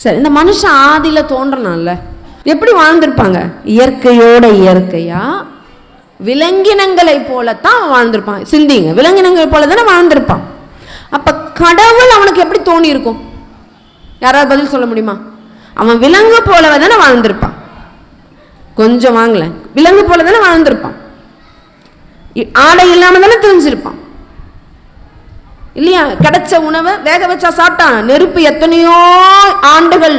சரி, இந்த மனுஷன் ஆதியில தோன்றனால எப்படி வாழ்ந்திருப்பாங்க? இயற்கையோட இயற்கையா விலங்கினங்களை போலத்தான் வாழ்ந்திருப்பான். சிந்திங்க, விலங்கினங்களை போல தானே வாழ்ந்திருப்பான். அப்ப கடவுள் அவனுக்கு எப்படி தோணி இருக்கும்? யாராவது பதில் சொல்ல முடியுமா? அவன் விலங்கு போலவே தானே வாழ்ந்திருப்பான். கொஞ்சம் வாங்கல, விலங்கு போல தானே வாழ்ந்திருப்பான். ஆடை இல்லாம தானே தெரிஞ்சிருப்பான் இல்லையா? கிடைச்ச உணவை வேக வச்சா சாப்பிட்டான். நெருப்பு எத்தனையோ ஆண்டுகள்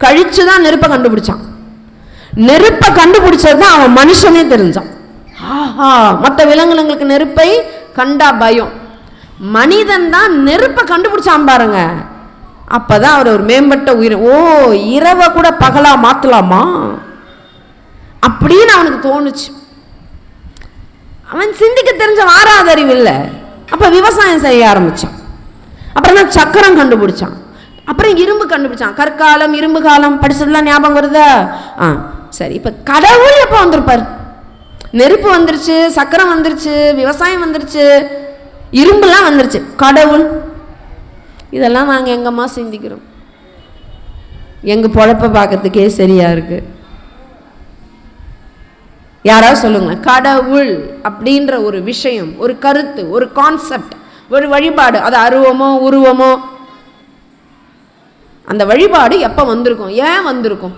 கழிச்சுதான் நெருப்பை கண்டுபிடிச்சான். நெருப்பை கண்டுபிடிச்சதுதான் அவன் மனுஷனே தெரிஞ்சான். ஆஹா, மற்ற விலங்கினங்களுக்கு நெருப்பை கண்டா பயம். மனிதன் தான் நெருப்பை கண்டுபிடிச்சான் பாருங்க. அப்பதான் அவர் ஒரு மேம்பட்ட உயிர். ஓ, இரவை கூட பகலா மாத்தலாமா அப்படின்னு அவனுக்கு தோணுச்சு. அவன் சிந்திக்க தெரிஞ்ச வாராத அறிவு இல்லை. அப்ப விவசாயம் செய்ய ஆரம்பிச்சான். அப்புறம் தான் சக்கரம் கண்டுபிடிச்சான். அப்புறம் இரும்பு கண்டுபிடிச்சான். கற்காலம், இரும்பு காலம் படிச்சதுலாம் ஞாபகம் வருதா? சரி, இப்ப கடவுள் எப்ப வந்திருப்பார்? நெருப்பு வந்துருச்சு, சக்கரம் வந்துருச்சு, விவசாயம் வந்துருச்சு, இரும்புலாம் வந்துருச்சு. கடவுள் இதெல்லாம் நாங்க எங்கம்மா சிந்திக்கிறோம்? எங்க பொழப்ப பார்க்கறதுக்கே சரியா இருக்கு. யாராவது சொல்லுங்க, கடவுள் அப்படின்ற ஒரு விஷயம், ஒரு கருத்து, ஒரு கான்செப்ட், ஒரு வழிபாடு, அது அருவமோ உருவமோ, அந்த வழிபாடு எப்ப வந்திருக்கும்? ஏன் வந்திருக்கும்?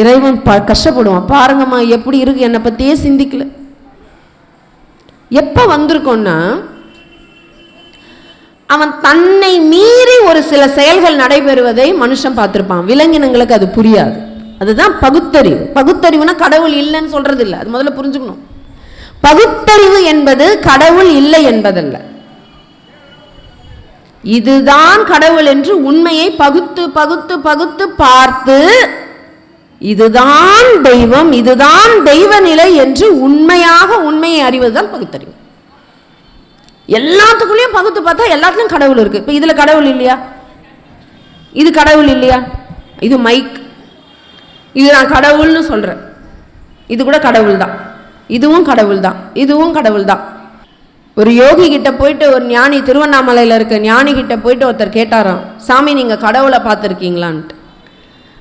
இறைவன் கஷ்டப்படுவான். பாருங்கம்மா எப்படி இருக்கு, என்னை பத்தியே சிந்திக்கல. எப்ப வந்திருக்கும்னா, அவன் தன்னை மீறி ஒரு சில செயல்கள் நடைபெறுவதை மனுஷன் பார்த்திருப்பான். விலங்கினங்களுக்கு அது புரியாது. அதுதான் பகுத்தறிவு. பகுத்தறிவுனா கடவுள் இல்லைன்னு சொல்றது இல்லை. அது முதல்ல புரிஞ்சுக்கணும். பகுத்தறிவு என்பது கடவுள் இல்லை என்பதல்ல. இதுதான் கடவுள் என்று உண்மையை பகுத்து பகுத்து பகுத்து பார்த்து, இதுதான் தெய்வம், இதுதான் தெய்வ நிலை என்று உண்மையாக உண்மையை அறிவதுதான் பகுத்தறிவு. எல்லாத்துக்குள்ளேயும் பகுத்து பார்த்தா எல்லாத்துலயும் கடவுள் இருக்கு. இப்ப இதுல கடவுள் இல்லையா? இது கடவுள் இல்லையா? இது மைக், இது நான் கடவுள்னு சொல்றேன், இது கூட கடவுள் தான். இதுவும் கடவுள் தான், இதுவும் கடவுள் தான். ஒரு யோகி கிட்ட போயிட்டு, ஒரு ஞானி, திருவண்ணாமலையில் இருக்க ஞானி கிட்ட போயிட்டு ஒருத்தர் கேட்டாராம், சாமி நீங்க கடவுளை பார்த்துருக்கீங்களான்ட்டு.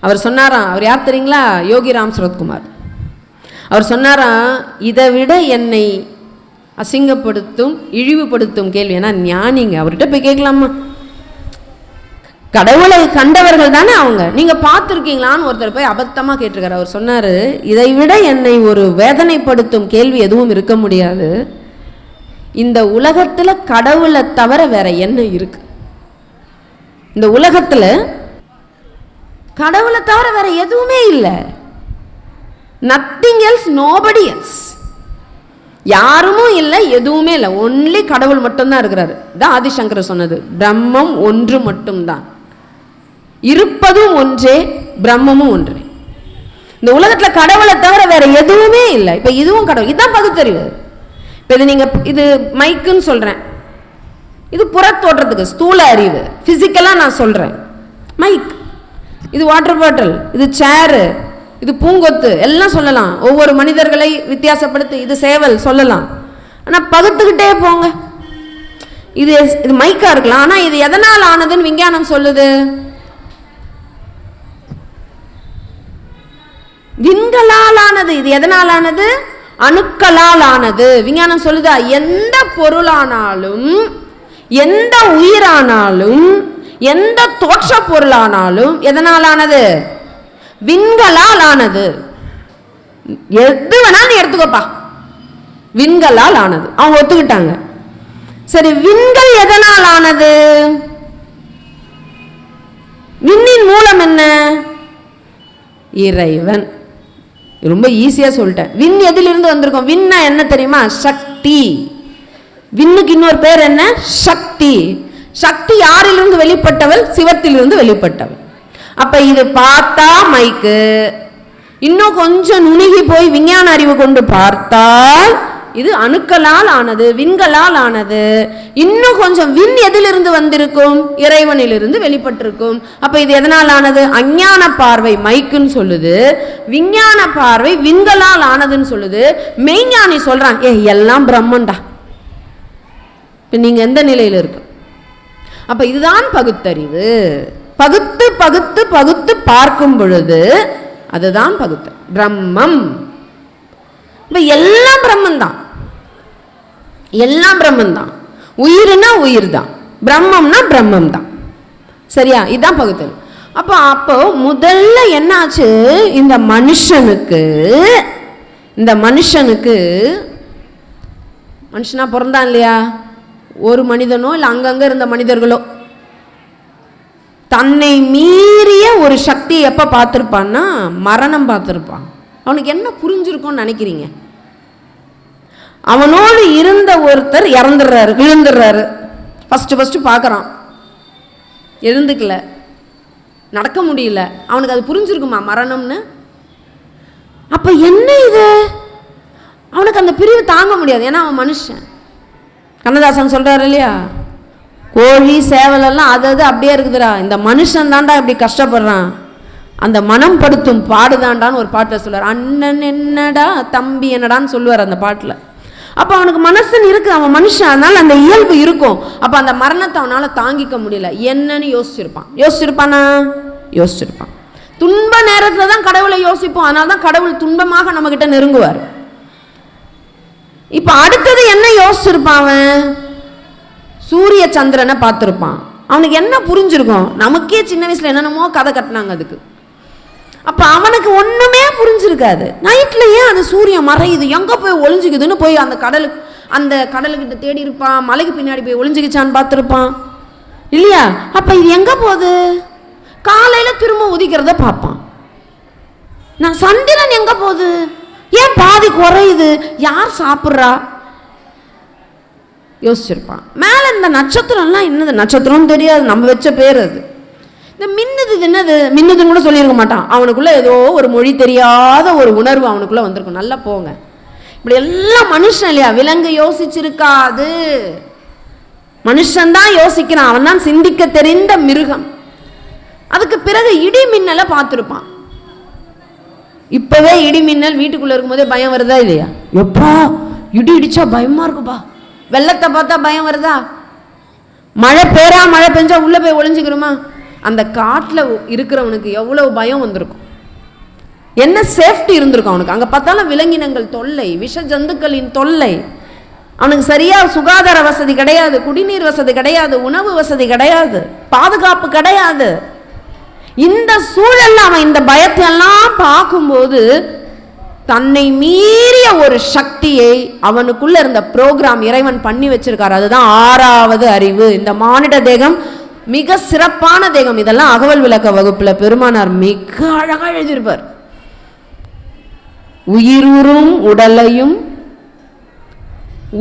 அவர் சொன்னாராம், அவர் யார் தெரியுங்களா? யோகி ராம் சரத்குமார். அவர் சொன்னாராம், இதை விட என்னை அசிங்கப்படுத்தும் இழிவுபடுத்தும் கேள்வி, ஏன்னா ஞானிங்க, அவர்கிட்ட போய் கேட்கலாமா? கடவுளை கண்டவர்கள் தானே அவங்க. நீங்க பார்த்துருக்கீங்களான்னு ஒருத்தர் போய் அபத்தமா கேட்டிருக்காரு. அவர் சொன்னாரு, இதை விட என்னை ஒரு வேதனைப்படுத்தும் கேள்வி எதுவும் இருக்க முடியாது. இந்த உலகத்துல கடவுளை தவிர வேற என்ன இருக்கு? இந்த உலகத்துல கடவுளை தவிர வேற எதுவுமே இல்லை. Nothing else, nobody else. யாருமும் இல்லை, எதுவுமே இல்லை, ஒன்லி கடவுள் மட்டும்தான் இருக்கிறாரு. தான் ஆதிசங்கர் சொன்னது, பிரம்மம் ஒன்று மட்டும்தான், இருப்பதும் ஒன்றே, பிரம்மமும் ஒன்றே. இந்த உலகத்துல கடவுளை தவிர வேற எதுவுமே இல்லை. இப்ப இதுவும் கடவுள். இதுதான் பகுத்தறிவு. இப்ப இது நீங்க, இது மைக்குன்னு சொல்றேன், இது புறத்தோற்றத்துக்கு ஸ்தூல அறிவு, பிசிக்கலா நான் சொல்றேன். மைக், இது வாட்டர் பாட்டில், இது சேரு, இது பூங்கொத்து, எல்லாம் சொல்லலாம். ஒவ்வொரு மனிதர்களை வித்தியாசப்படுத்தி இது சேவல் சொல்லலாம். ஆனா பகுத்துக்கிட்டே போங்க. இது இது மைக்கா இருக்கலாம், ஆனா இது எதனால் ஆனதுன்னு விஞ்ஞானம் சொல்லுது. விண்களால் ஆனது. இது எதனால் ஆனது? அணுக்களால் ஆனது. விஞ்ஞானம் சொல்லுதா, எந்த பொருளானாலும், எந்த உயிரானாலும், எந்த தோற்ற பொருளானாலும் எதனால் ஆனது? விண்களால் ஆனது. எது வேணாலும் எடுத்துக்கோப்பா, விண்களால் ஆனது. அவங்க ஒத்துக்கிட்டாங்க. சரி, விண்கள் எதனால் ஆனது? விண்ணின் மூலம் என்ன? இறைவன். ரொம்ப ஈஸியா சொல்லிட்டேன். விண் எதிலிருந்து வந்திருக்கும்? விண்ணா என்ன தெரியுமா? சக்தி. விண்ணுக்கு இன்னொரு பேர் என்ன? சக்தி. சக்தி யாரிலிருந்து வெளிப்பட்டவள்? சிவத்திலிருந்து வெளிப்பட்டவள். அப்ப இது பார்த்தா மைக்கு, இன்னும் கொஞ்சம் நுணுகி போய் விஞ்ஞான அறிவு கொண்டு பார்த்தால் இது அணுக்களால் ஆனது, விண்களால் ஆனது. இன்னும் கொஞ்சம் விண் எதிலிருந்து வந்திருக்கும்? இறைவனிலிருந்து வெளிப்பட்டிருக்கும். அப்ப இது எதனால் ஆனது? அஞ்ஞான பார்வை மைக்குன்னு சொல்லுது, விஞ்ஞான பார்வை விண்களால் ஆனதுன்னு சொல்லுது. மெய்ஞானி சொல்றான், எல்லாம் பிரம்மண்டா. இப்ப நீங்க எந்த நிலையில இருக்கு? அப்ப இதுதான் பகுத்தறிவு. பகுத்து பகுத்து பகுத்து பார்க்கும் பொழுது அதுதான் பகுத்து பிரம்மம். இப்ப எல்லாம் பிரம்மன் தான், எல்லாம் பிரம்மன் தான். உயிர்னா உயிர் தான், பிரம்மம்னா பிரம்மம் தான். சரியா? இதுதான் பகுத்தல். அப்போ முதல்ல என்னாச்சு, இந்த மனுஷனுக்கு மனுஷனா பிறந்தான் இல்லையா, ஒரு மனிதனோ இல்லை அங்கங்க இருந்த மனிதர்களோ தன்னை மீறிய ஒரு சக்தியை எப்ப பார்த்திருப்பான்னா மரணம் பார்த்திருப்பான். அவனுக்கு என்ன புரிஞ்சிருக்கும்னு நினைக்கிறீங்க? அவனோடு இருந்த ஒருத்தர் இறந்துடுறாரு, விழுந்துடுறாரு. ஃபர்ஸ்ட் பார்க்குறான், எழுந்துக்கல, நடக்க முடியல. அவனுக்கு அது புரிஞ்சிருக்குமா மரணம்னு? அப்ப என்ன இது, அவனுக்கு அந்த பிரிவு தாங்க முடியாது. ஏன்னா அவன் மனுஷன். கண்ணதாசன் சொல்றாரு இல்லையா, கோழி சேவலெல்லாம் அது அப்படியே இருக்குதுடா, இந்த மனுஷன் தாண்டா இப்படி கஷ்டப்படுறான், அந்த மனம் படுத்தும் பாடுதாண்டான்னு ஒரு பாட்டில் சொல்லுவார். அண்ணன் என்னடா தம்பி என்னடான்னு சொல்லுவார் அந்த பாட்டில். அப்போ அவனுக்கு மனசுன்னு இருக்கு, அவன் மனுஷன், அதனால அந்த இயல்பு இருக்கும். அப்போ அந்த மரணத்தை அவனால் தாங்கிக்க முடியல. என்னன்னு யோசிச்சிருப்பானா? யோசிச்சிருப்பான். துன்ப நேரத்தில் தான் கடவுளை யோசிப்போம். அதனால தான் கடவுள் துன்பமாக நம்ம கிட்ட நெருங்குவார். இப்போ அடுத்தது என்ன யோசிச்சிருப்பான் அவன்? சூரிய சந்திரனை பார்த்துருப்பான். அவனுக்கு என்ன புரிஞ்சிருக்கும்? நமக்கே சின்ன வயசுல என்னென்னமோ கதை கட்டினாங்க அதுக்கு. அப்போ அவனுக்கு ஒன்றுமே புரிஞ்சிருக்காது. நைட்ல ஏன் அது சூரியன் மறையுது, எங்கே போய் ஒளிஞ்சிக்குதுன்னு போய் அந்த கடலுக்கிட்ட தேடி இருப்பான். மலைக்கு பின்னாடி போய் ஒளிஞ்சிக்கிச்சான்னு பார்த்துருப்பான் இல்லையா? அப்போ இது எங்கே போகுது? காலையில் திரும்ப உதிக்கிறத பார்ப்பான். நான் சந்திரன் எங்கே போகுது, ஏன் பாதி குறையுது, யார் சாப்பிட்றா, யோசிச்சிருப்பான். மேலே இந்த நட்சத்திரம்லாம் என்னது, நட்சத்திரம் தெரியாது, நம்ம வச்ச பேர் அது. இந்த மின்னுது என்னது, மின்னுதுன்னு கூட சொல்லியிருக்க மாட்டான். அவனுக்குள்ள ஏதோ ஒரு மொழி தெரியாத ஒரு உணர்வு அவனுக்குள்ள வந்திருக்கும். நல்லா போங்க, இப்படி எல்லாம் மனுஷன் இல்லையா? விலங்கு யோசிச்சிருக்காது, மனுஷன்தான் யோசிக்கிறான். அவன் தான் சிந்திக்க தெரிந்த மிருகம். அதுக்கு பிறகு இடி மின்னலை பார்த்துருப்பான். இப்பவே இடி மின்னல் வீட்டுக்குள்ள இருக்கும்போதே பயம் வருதா இல்லையா? எப்பா இடி இடிச்சா பயமா இருக்குப்பா. வெள்ளத்தை பார்த்தா பயம் வருதா? மழை பெஞ்சா உள்ள போய் ஒளிஞ்சுக்கிறோமா? அந்த காட்டில் இருக்கிறவனுக்கு எவ்வளவு பயம் வந்திருக்கும், என்ன சேஃப்டி இருந்திருக்கும் அவனுக்கு. அங்கே பார்த்தாலும் விலங்கினங்கள் தொல்லை, விஷ ஜந்துக்களின் தொல்லை. அவனுக்கு சரியா சுகாதார வசதி கிடையாது, குடிநீர் வசதி கிடையாது, உணவு வசதி கிடையாது, பாதுகாப்பு கிடையாது. இந்த சூழல்ல அவன் இந்த பயத்தை எல்லாம் பார்க்கும்போது தன்னை மீறிய ஒரு சக்தியை அவனுக்குள்ள இருந்த புரோகிராம் இறைவன் பண்ணி வச்சிருக்காரு. அதுதான் 6வது அறிவு. இந்த மானிட தேகம் மிக சிறப்பான தேகம். இதெல்லாம் அகவல் விளக்க வகுப்புல பெருமானார் மிக அழகா எழுதியிருப்பார். உயிருறும் உடலையும்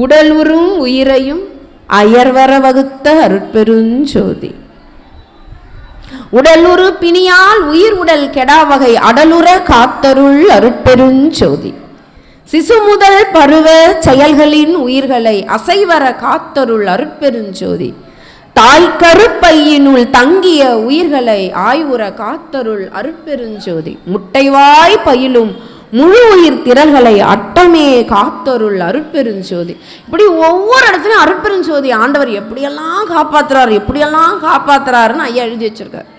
உடலுறும் உயிரையும் அயர்வர வகுத்த அருட்பெருஞ்சோதி. உடலுறு பிணியால் உயிர் உடல் கெடா வகை அடலுற காத்தருள் அருட்பெருஞ்சோதி. சிசு முதல் பருவ செயல்களின் உயிர்களை அசைவர காத்தருள் அருட்பெருஞ்சோதி. தாய் கருப்பையினுள் தங்கிய உயிர்களை ஆய்வுற காத்தருள் அருட்பெருஞ்சோதி. முட்டைவாய் பயிலும் முழு உயிர் திரள்களை அட்டமே காத்தருள் அருட்பெருஞ்சோதி. இப்படி ஒவ்வொரு இடத்துலையும் அருட்பெருஞ்சோதி ஆண்டவர் எப்படியெல்லாம் காப்பாத்துறாருன்னு ஐயா எழுதி வச்சிருக்காரு.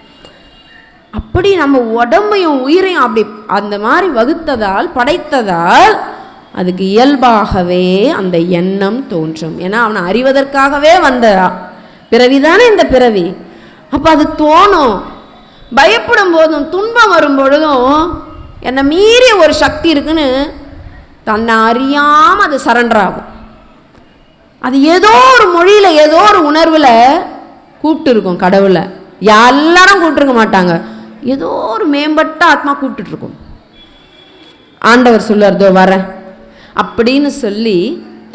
அப்படி நம்ம உடம்பையும் உயிரையும் அப்படி அந்த மாதிரி வகுத்ததால், படைத்ததால் அதுக்கு இயல்பாகவே அந்த எண்ணம் தோன்றும். ஏன்னா அவனை அறிவதற்காகவே வந்த பிறவிதானே இந்த பிறவி. அப்போ அது தோணும். பயப்படும் போதும் துன்பம் வரும் பொழுதும் என்னை மீறிய ஒரு சக்தி இருக்குன்னு தன்னை அறியாமல் அது சரண்டர் ஆகும். அது ஏதோ ஒரு மொழியில் ஏதோ ஒரு உணர்வில் கூப்பிட்டு இருக்கும். கடவுளை எல்லாரும் கூப்பிட்டுருக்க மாட்டாங்க, ஏதோ ஒரு மேம்பட்ட ஆத்மா கூப்பிட்டு இருக்கும். ஆண்டவர் சொல்லுவார், தோ வரேன் அப்படின்னு சொல்லி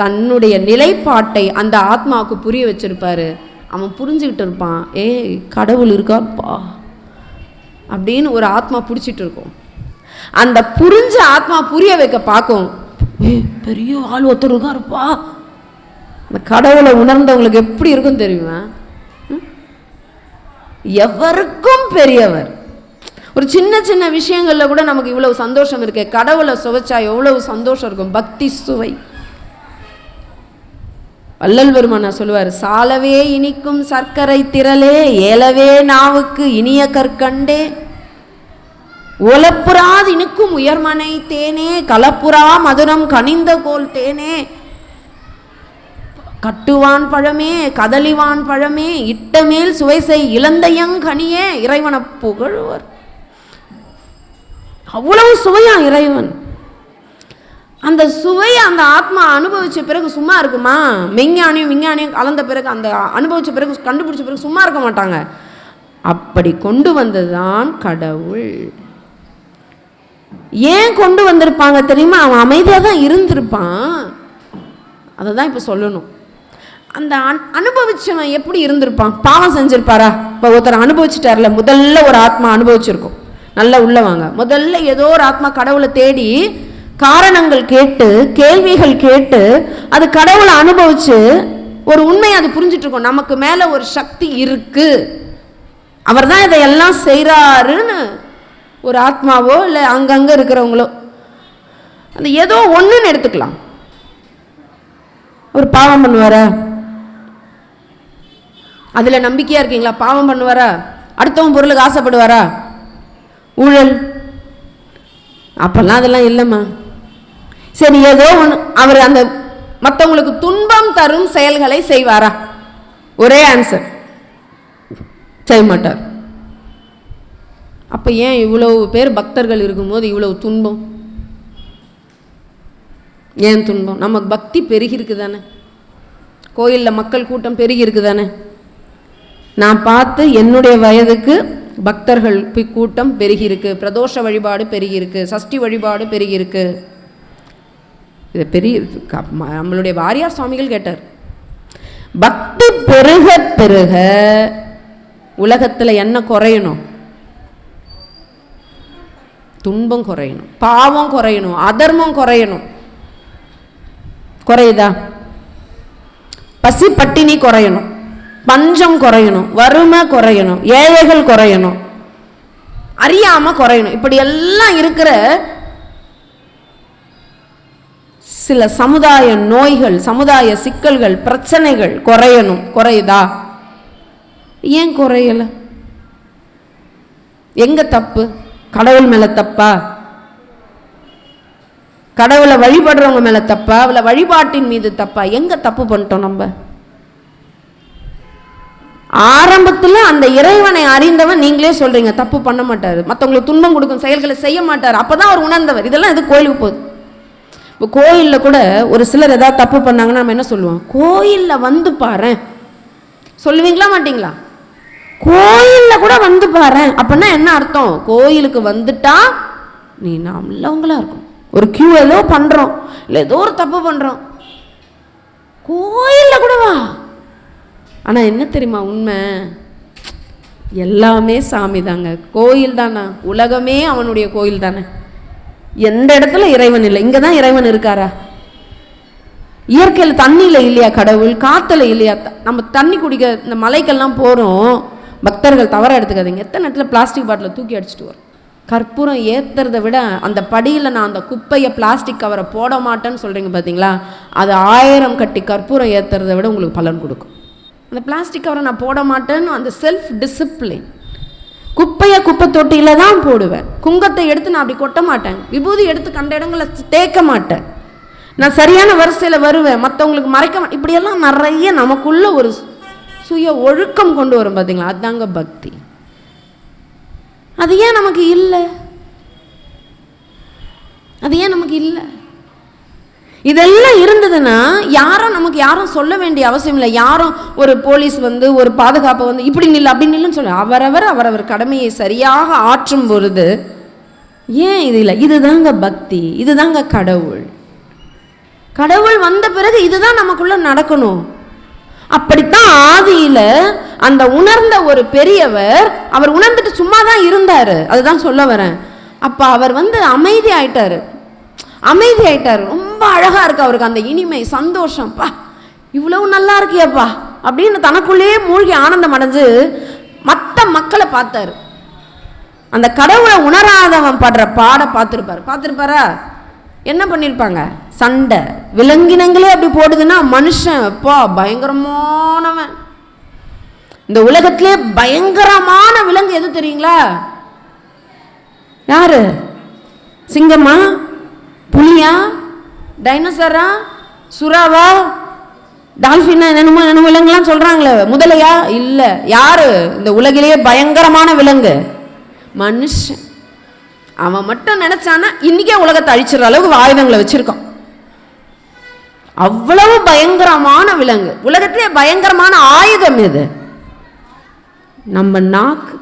தன்னுடைய நிலைப்பாட்டை அந்த ஆத்மாவுக்கு புரிய வச்சிருப்பாரு. அவன் புரிஞ்சுக்கிட்டு இருப்பான், ஏய் கடவுள் இருக்காப்பா அப்படின்னு ஒரு ஆத்மா பிடிச்சிட்டு இருக்கும். அந்த புரிஞ்ச ஆத்மா புரிய வைக்க பார்க்கும், பெரிய ஆள் ஒருத்தர் இருக்காருப்பா. அந்த கடவுளை உணர்ந்தவங்களுக்கு எப்படி இருக்கும் தெரியுமா? எவருக்கும் பெரியவர். ஒரு சின்ன சின்ன விஷயங்கள்ல கூட நமக்கு இவ்வளவு சந்தோஷம் இருக்கு. கடவுளை சுவைச்சா எவ்வளவு சந்தோஷம் இருக்கும். பக்தி சுவை. வள்ளல் பெருமானார் சொல்லுவார், சாலவே இனிக்கும் சர்க்கரை திரளே ஏலவே நாவுக்கு இனிய கற்கண்டே ஒலப்புறாது இனிக்கும் உயர்மனை தேனே கலப்புறா மதுரம் கனிந்த கோல் தேனே கட்டுவான் பழமே கதலிவான் பழமே இட்டமேல் சுவைசை இளந்தையங்கனியே இறைவனை புகழ்வர். அவ்வளவு சுவையா இறைவன். அந்த சுவையை அந்த ஆத்மா அனுபவிச்ச பிறகு சும்மா இருக்குமா? விஞ்ஞானியும் கலந்த பிறகு அந்த அனுபவிச்ச பிறகு கண்டுபிடிச்ச பிறகு சும்மா இருக்க மாட்டாங்க. அப்படி கொண்டு வந்ததுதான் கடவுள். ஏன் கொண்டு வந்திருப்பாங்க தெரியுமா? அவன் அமைதியாக தான் இருந்திருப்பான். அதை தான் இப்போ சொல்லணும். அந்த அனுபவிச்சவன் எப்படி இருந்திருப்பான்? பாவம் செஞ்சிருப்பாரா? இப்போ ஒருத்தர் அனுபவிச்சுட்டார்ல, முதல்ல ஒரு ஆத்மா அனுபவிச்சிருக்கும். நல்லா உள்ளவாங்க. முதல்ல ஏதோ ஒரு ஆத்மா கடவுளை தேடி காரணங்கள் கேட்டு கேள்விகள் கேட்டு அது கடவுளை அனுபவிச்சு ஒரு உண்மையை அது புரிஞ்சிட்டு இருக்கோம். நமக்கு மேல ஒரு சக்தி இருக்கு, அவர் தான் இதையெல்லாம் செய்கிறாருன்னு ஒரு ஆத்மாவோ இல்லை அங்கங்க இருக்கிறவங்களோ அந்த ஏதோ ஒன்றுன்னு எடுத்துக்கலாம். ஒரு பாவம் பண்ணுவாரா? அதில் நம்பிக்கையா இருக்கீங்களா? பாவம் பண்ணுவாரா? அடுத்தவன் பொருளுக்கு ஆசைப்படுவாரா? ஊழல் அப்பெல்லாம் அதெல்லாம் இல்லைம்மா. சரி, ஏதோ ஒன்று அவர் அந்த மற்றவங்களுக்கு துன்பம் தரும் செயல்களை செய்வாரா? ஒரே ஆன்சர், செய்ய மாட்டார். அப்போ ஏன் இவ்வளவு பேர் பக்தர்கள் இருக்கும்போது இவ்வளவு துன்பம்? ஏன் துன்பம்? நமக்கு பக்தி பெருகி இருக்கு தானே, கோயிலில் மக்கள் கூட்டம் பெருகி இருக்கு தானே. நான் பார்த்து என்னுடைய வயதுக்கு பக்தர்கள் கூட்டம் பெருகி இருக்கு, பிரதோஷ வழிபாடு பெருகி இருக்கு, சஷ்டி வழிபாடு பெருகி இருக்கு. இது பெரிய நம்மளுடைய வாரியார் சுவாமிகள் கேட்டார், பக்தி பெருக பெருக உலகத்தில் என்ன குறையணும்? துன்பம் குறையணும், பாவம் குறையணும், அதர்மம் குறையணும். குறையுதா? பசி பட்டினி குறையணும், பஞ்சம் குறையணும், வறுமை குறையணும், ஏழைகள் குறையணும், அறியாம குறையணும். இப்படி எல்லாம் இருக்கிற சில சமுதாய நோய்கள், சமுதாய சிக்கல்கள், பிரச்சனைகள் குறையணும். குறையுதா? ஏன் குறையல? எங்க தப்பு? கடவுள் மேல தப்பா? கடவுளை வழிபடுறவங்க மேல தப்பா? அவளை வழிபாட்டின் மீது தப்பா? எங்க தப்பு பண்ணிட்டோம் நம்ம? ஆரம்பத்தில் அந்த இறைவனை அறிந்தவன், நீங்களே சொல்றீங்க தப்பு பண்ண மாட்டாரு, மற்றவங்களுக்கு துன்பம் கொடுக்கும் செயல்களை செய்ய மாட்டார், அப்பதான் அவர் உணர்ந்தவர். இதெல்லாம் இது கோயிலுக்கு போகுது. இப்போ கோயிலில் கூட ஒரு சிலர் ஏதாவது தப்பு பண்ணாங்கன்னா நம்ம என்ன சொல்லுவோம்? கோயிலில் வந்து பாரு சொல்லுவீங்களா மாட்டீங்களா? கோயிலில் கூட வந்து பாரு அப்படின்னா என்ன அர்த்தம்? கோயிலுக்கு வந்துட்டா நீ நாம் இல்லவங்களா இருக்கும். ஒரு கியூ ஏதோ பண்றோம், இல்லை ஏதோ ஒரு தப்பு பண்றோம், கோயிலில் கூட வா. ஆனால் என்ன தெரியுமா உண்மை? எல்லாமே சாமி தாங்க, கோயில் தானே, உலகமே அவனுடைய கோயில் தானே. எந்த இடத்துல இறைவன் இல்லை? இங்கே தான் இறைவன் இருக்காரா? இயற்கையில் தண்ணியில் இல்லையா கடவுள்? காற்றுல இல்லையா? நம்ம தண்ணி குடிக்க இந்த மலைக்கெல்லாம் போகிறோம், பக்தர்கள் தவற எடுத்துக்காதீங்க. எத்தனை இடத்துல பிளாஸ்டிக் பாட்டில் தூக்கி அடிச்சுட்டு வரும். கற்பூரம் ஏற்றுறதை விட அந்த படியில் நான் அந்த குப்பையை பிளாஸ்டிக் கவரை போட மாட்டேன்னு சொல்கிறீங்க பார்த்தீங்களா, அது 1000 கட்டி கற்பூரம் ஏற்றுறதை விட உங்களுக்கு பலன் கொடுக்கும். அந்த பிளாஸ்டிக் கவரை நான் போட மாட்டேன்னு அந்த செல்ஃப் டிசிப்ளின். குப்பையை குப்பை தொட்டியில் தான் போடுவேன், குங்கத்தை எடுத்து நான் அப்படி கொட்ட மாட்டேன், விபூதி எடுத்து கண்ட இடங்களை தேய்க்க மாட்டேன், நான் சரியான வரிசையில் வருவேன், மற்றவங்களுக்கு மறைக்க. இப்படியெல்லாம் நிறைய நமக்குள்ள ஒரு சுய ஒழுக்கம் கொண்டு வரும் பார்த்தீங்களா, அதுதாங்க பக்தி. அது ஏன் நமக்கு இல்லை? அது ஏன் நமக்கு இல்லை? இதெல்லாம் இருந்ததுன்னா நமக்கு யாரும் சொல்ல வேண்டிய அவசியம் இல்லை. யாரும் ஒரு போலீஸ் வந்து ஒரு பாதுகாப்பை வந்து இப்படி நில்ல அப்படி நில்லுன்னு சொல்ல, அவரவர் கடமையை சரியாக ஆற்றும் பொழுது ஏன் இது இல்லை? இதுதாங்க பக்தி, இதுதாங்க கடவுள். கடவுள் வந்த பிறகு இதுதான் நமக்குள்ள நடக்கணும். அப்படித்தான் ஆதியில அந்த உணர்ந்த ஒரு பெரியவர், அவர் உணர்ந்துட்டு சும்மா தான் இருந்தாரு, அதுதான் சொல்ல வரேன். அப்ப அவர் வந்து அமைதி ஆயிட்டாரு. ரொம்ப அழகா இருக்கு அவருக்கு அந்த இனிமை, சந்தோஷம். பா இவ்வளவு நல்லா இருக்கியப்பா அப்படின்னு தனக்குள்ளேயே மூழ்கி ஆனந்தம் அடைஞ்சு மற்ற மக்களை பார்த்தாரு. அந்த கடவுளை உணராதவன் படுற பாட பார்த்துருப்பாரா? என்ன பண்ணியிருப்பாங்க? சண்டை. விலங்கினங்களே அப்படி போடுதுன்னா மனுஷன் அப்பா பயங்கரமானவன். இந்த உலகத்திலே பயங்கரமான விலங்கு எது தெரியுங்களா? யாரு? சிங்கமா, புலியா, டைனோசரா, சுறாவா, டால்பினா, என்னென்னமோ விலங்குலாம் சொல்றாங்களே, முதலையா? இல்ல. யாரு இந்த உலகிலேயே பயங்கரமான விலங்கு? மனுஷன். அவன் மட்டும் நினைச்சானா இன்னைக்கே உலகத்தை அழிச்சிடற அளவுக்கு ஆயுதங்களை வச்சிருக்கான். அவ்வளவு பயங்கரமான விலங்கு. உலகத்திலே பயங்கரமான ஆயுதம் எது? நம்ம நாக்கு.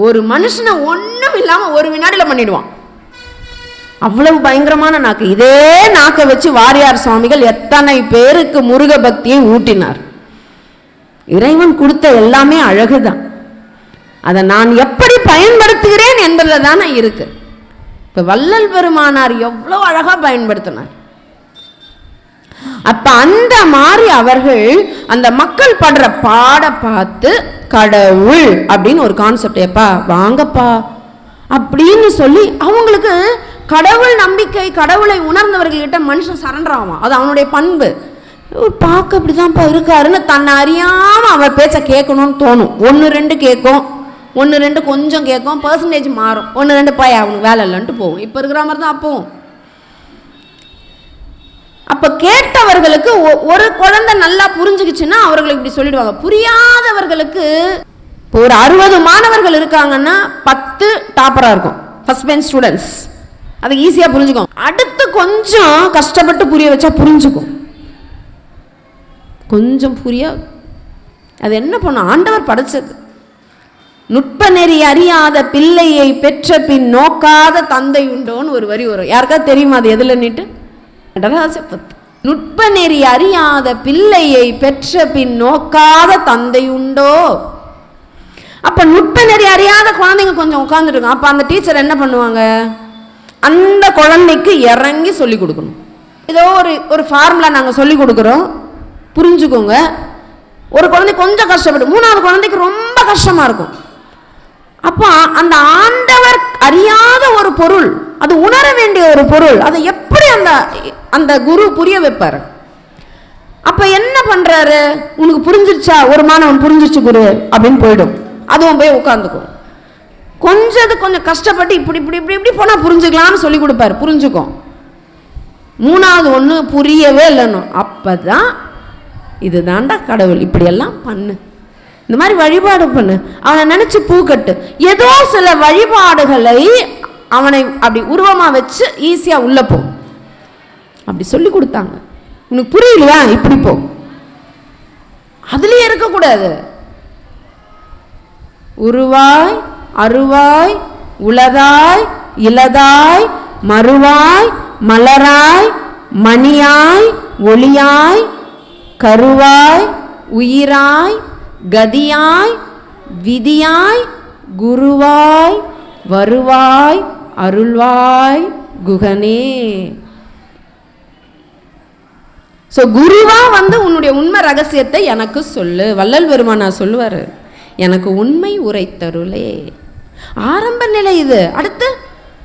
ஒரு மனுஷனை ஒண்ணும் இல்லாம ஒரு வினாடியில பண்ணிடுவான். அவ்வளவு பயங்கரமான நாக்கு. இதே நாக்கை வச்சு வாரியார் சுவாமிகள் எத்தனை பேருக்கு முருக பக்தியை ஊட்டினார். இறைவன் கொடுத்த எல்லாமே அழகுதான். அதை நான் எப்படி பயன்படுத்துகிறேன் என்பதில் தானே இருக்கு. இப்ப வள்ளல் பெருமானார் எவ்வளவு அழகா பயன்படுத்தினார். அப்ப அந்த மாதிரி அவர்கள் அந்த மக்கள் படுற பாட பார்த்து கடவுள் அப்படின்னு ஒரு கான்செப்ட், எப்பா வாங்கப்பா அப்படின்னு சொல்லி அவங்களுக்கு கடவுள் நம்பிக்கை, கடவுளை உணர்ந்தவர்கள்கிட்ட மனுஷன் சரண்டர் ஆவான். அது அவனுடைய பண்பு. பார்க்க அப்படிதான்ப்பா இருக்காருன்னு தன்னை அறியாம அவர் பேச்ச கேட்கணும்னு தோணும். 1-2 கேட்கும், 1-2 கொஞ்சம் கேட்கும், பர்சன்டேஜ் மாறும். 1-2 பாய் அவனுக்கு வேலை இல்லைன்ட்டு போகும். இப்போ இருக்கிற மாதிரி தான் அப்பவும். அப்ப கேட்டவர்களுக்கு ஒரு குழந்தை நல்லா புரிஞ்சுக்கிச்சுன்னா அவர்களுக்கு இப்படி சொல்லிடுவாங்க. புரியாதவர்களுக்கு இப்போ ஒரு 60 மாணவர்கள் இருக்காங்கன்னா 10 டாப்பரா இருக்கும், ஃபர்ஸ்ட் பெஞ்ச் ஸ்டூடெண்ட்ஸ். அது ஈஸியா புரிஞ்சுக்கும். அடுத்து கொஞ்சம் கஷ்டப்பட்டு புரிய வச்சா புரிஞ்சுக்கும். கொஞ்சம் புரியாது. அது என்ன பண்ணும்? ஆண்டவர் படைச்சது. நுட்ப நெறி அறியாத பிள்ளையை பெற்ற பின் நோக்காத தந்தை உண்டோன்னு ஒரு வரி வரும். யாருக்காவது தெரியுமா அது எதுல நீட்டு? நுட்ப நெறி அறியாத பிள்ளையை பெற்ற பின் நோக்காத தந்தை உண்டோ? அப்ப நுட்ப நெறி அறியாத குழந்தைங்க கொஞ்சம் உட்கார்ந்துருக்கும். அப்ப அந்த டீச்சர் என்ன பண்ணுவாங்க? அந்த குழந்தைக்கு இறங்கி சொல்லி கொடுக்கணும். ஏதோ ஒரு ஃபார்முலா நாங்கள் சொல்லி கொடுக்குறோம், புரிஞ்சுக்கோங்க. ஒரு குழந்தை கொஞ்சம் கஷ்டப்படும், 3வது குழந்தைக்கு ரொம்ப கஷ்டமா இருக்கும். அப்போ அந்த ஆண்டவர் அறியாத ஒரு பொருள், அது உணர வேண்டிய ஒரு பொருள், அதை எப்படி அந்த குரு புரிய வைப்பார்? அப்ப என்ன பண்றாரு? உனக்கு புரிஞ்சிருச்சா? ஒரு மாணவன் புரிஞ்சிருச்சு குரு அப்படின்னு போயிடும். அதுவும் போய் உட்காந்துக்கும். கொஞ்சம் கஷ்டப்பட்டு இப்படி இப்படி இப்படி இப்படி போனா புரிஞ்சுக்கலாம்னு சொல்லி கொடுப்பாரு, புரிஞ்சுக்கும். 3வது ஒண்ணு புரியவே இல்லைன்னு, அப்பதான் இதுதான்டா கடவுள், இப்படியெல்லாம் பண்ணு, இந்த மாதிரி வழிபாடு பண்ணு, அவனை நினைச்சு பூக்கட்டு. ஏதோ சில வழிபாடுகளை அவனை அப்படி உருவமா வச்சு ஈஸியா உள்ள போ அப்படி சொல்லி கொடுத்தாங்க. உனக்கு புரியலையா? இப்படி போ. அதுலயே இருக்கக்கூடாது. உருவாய் அருவாய் உளதாய் இலதாய் மறுவாய் மலராய் மணியாய் ஒளியாய் கருவாய் உயிராய் கதியாய் விதியாய் குருவாய் வருவாய் அருள்வாய் குகனே. ஸோ குருவா உன்னுடைய உண்மை ரகசியத்தை எனக்கு சொல்லு. வள்ளல் பெருமானார் சொல்லுவாரு, எனக்கு உண்மை உரைத்தருளே. ஆரம்ப நிலை இது. அடுத்து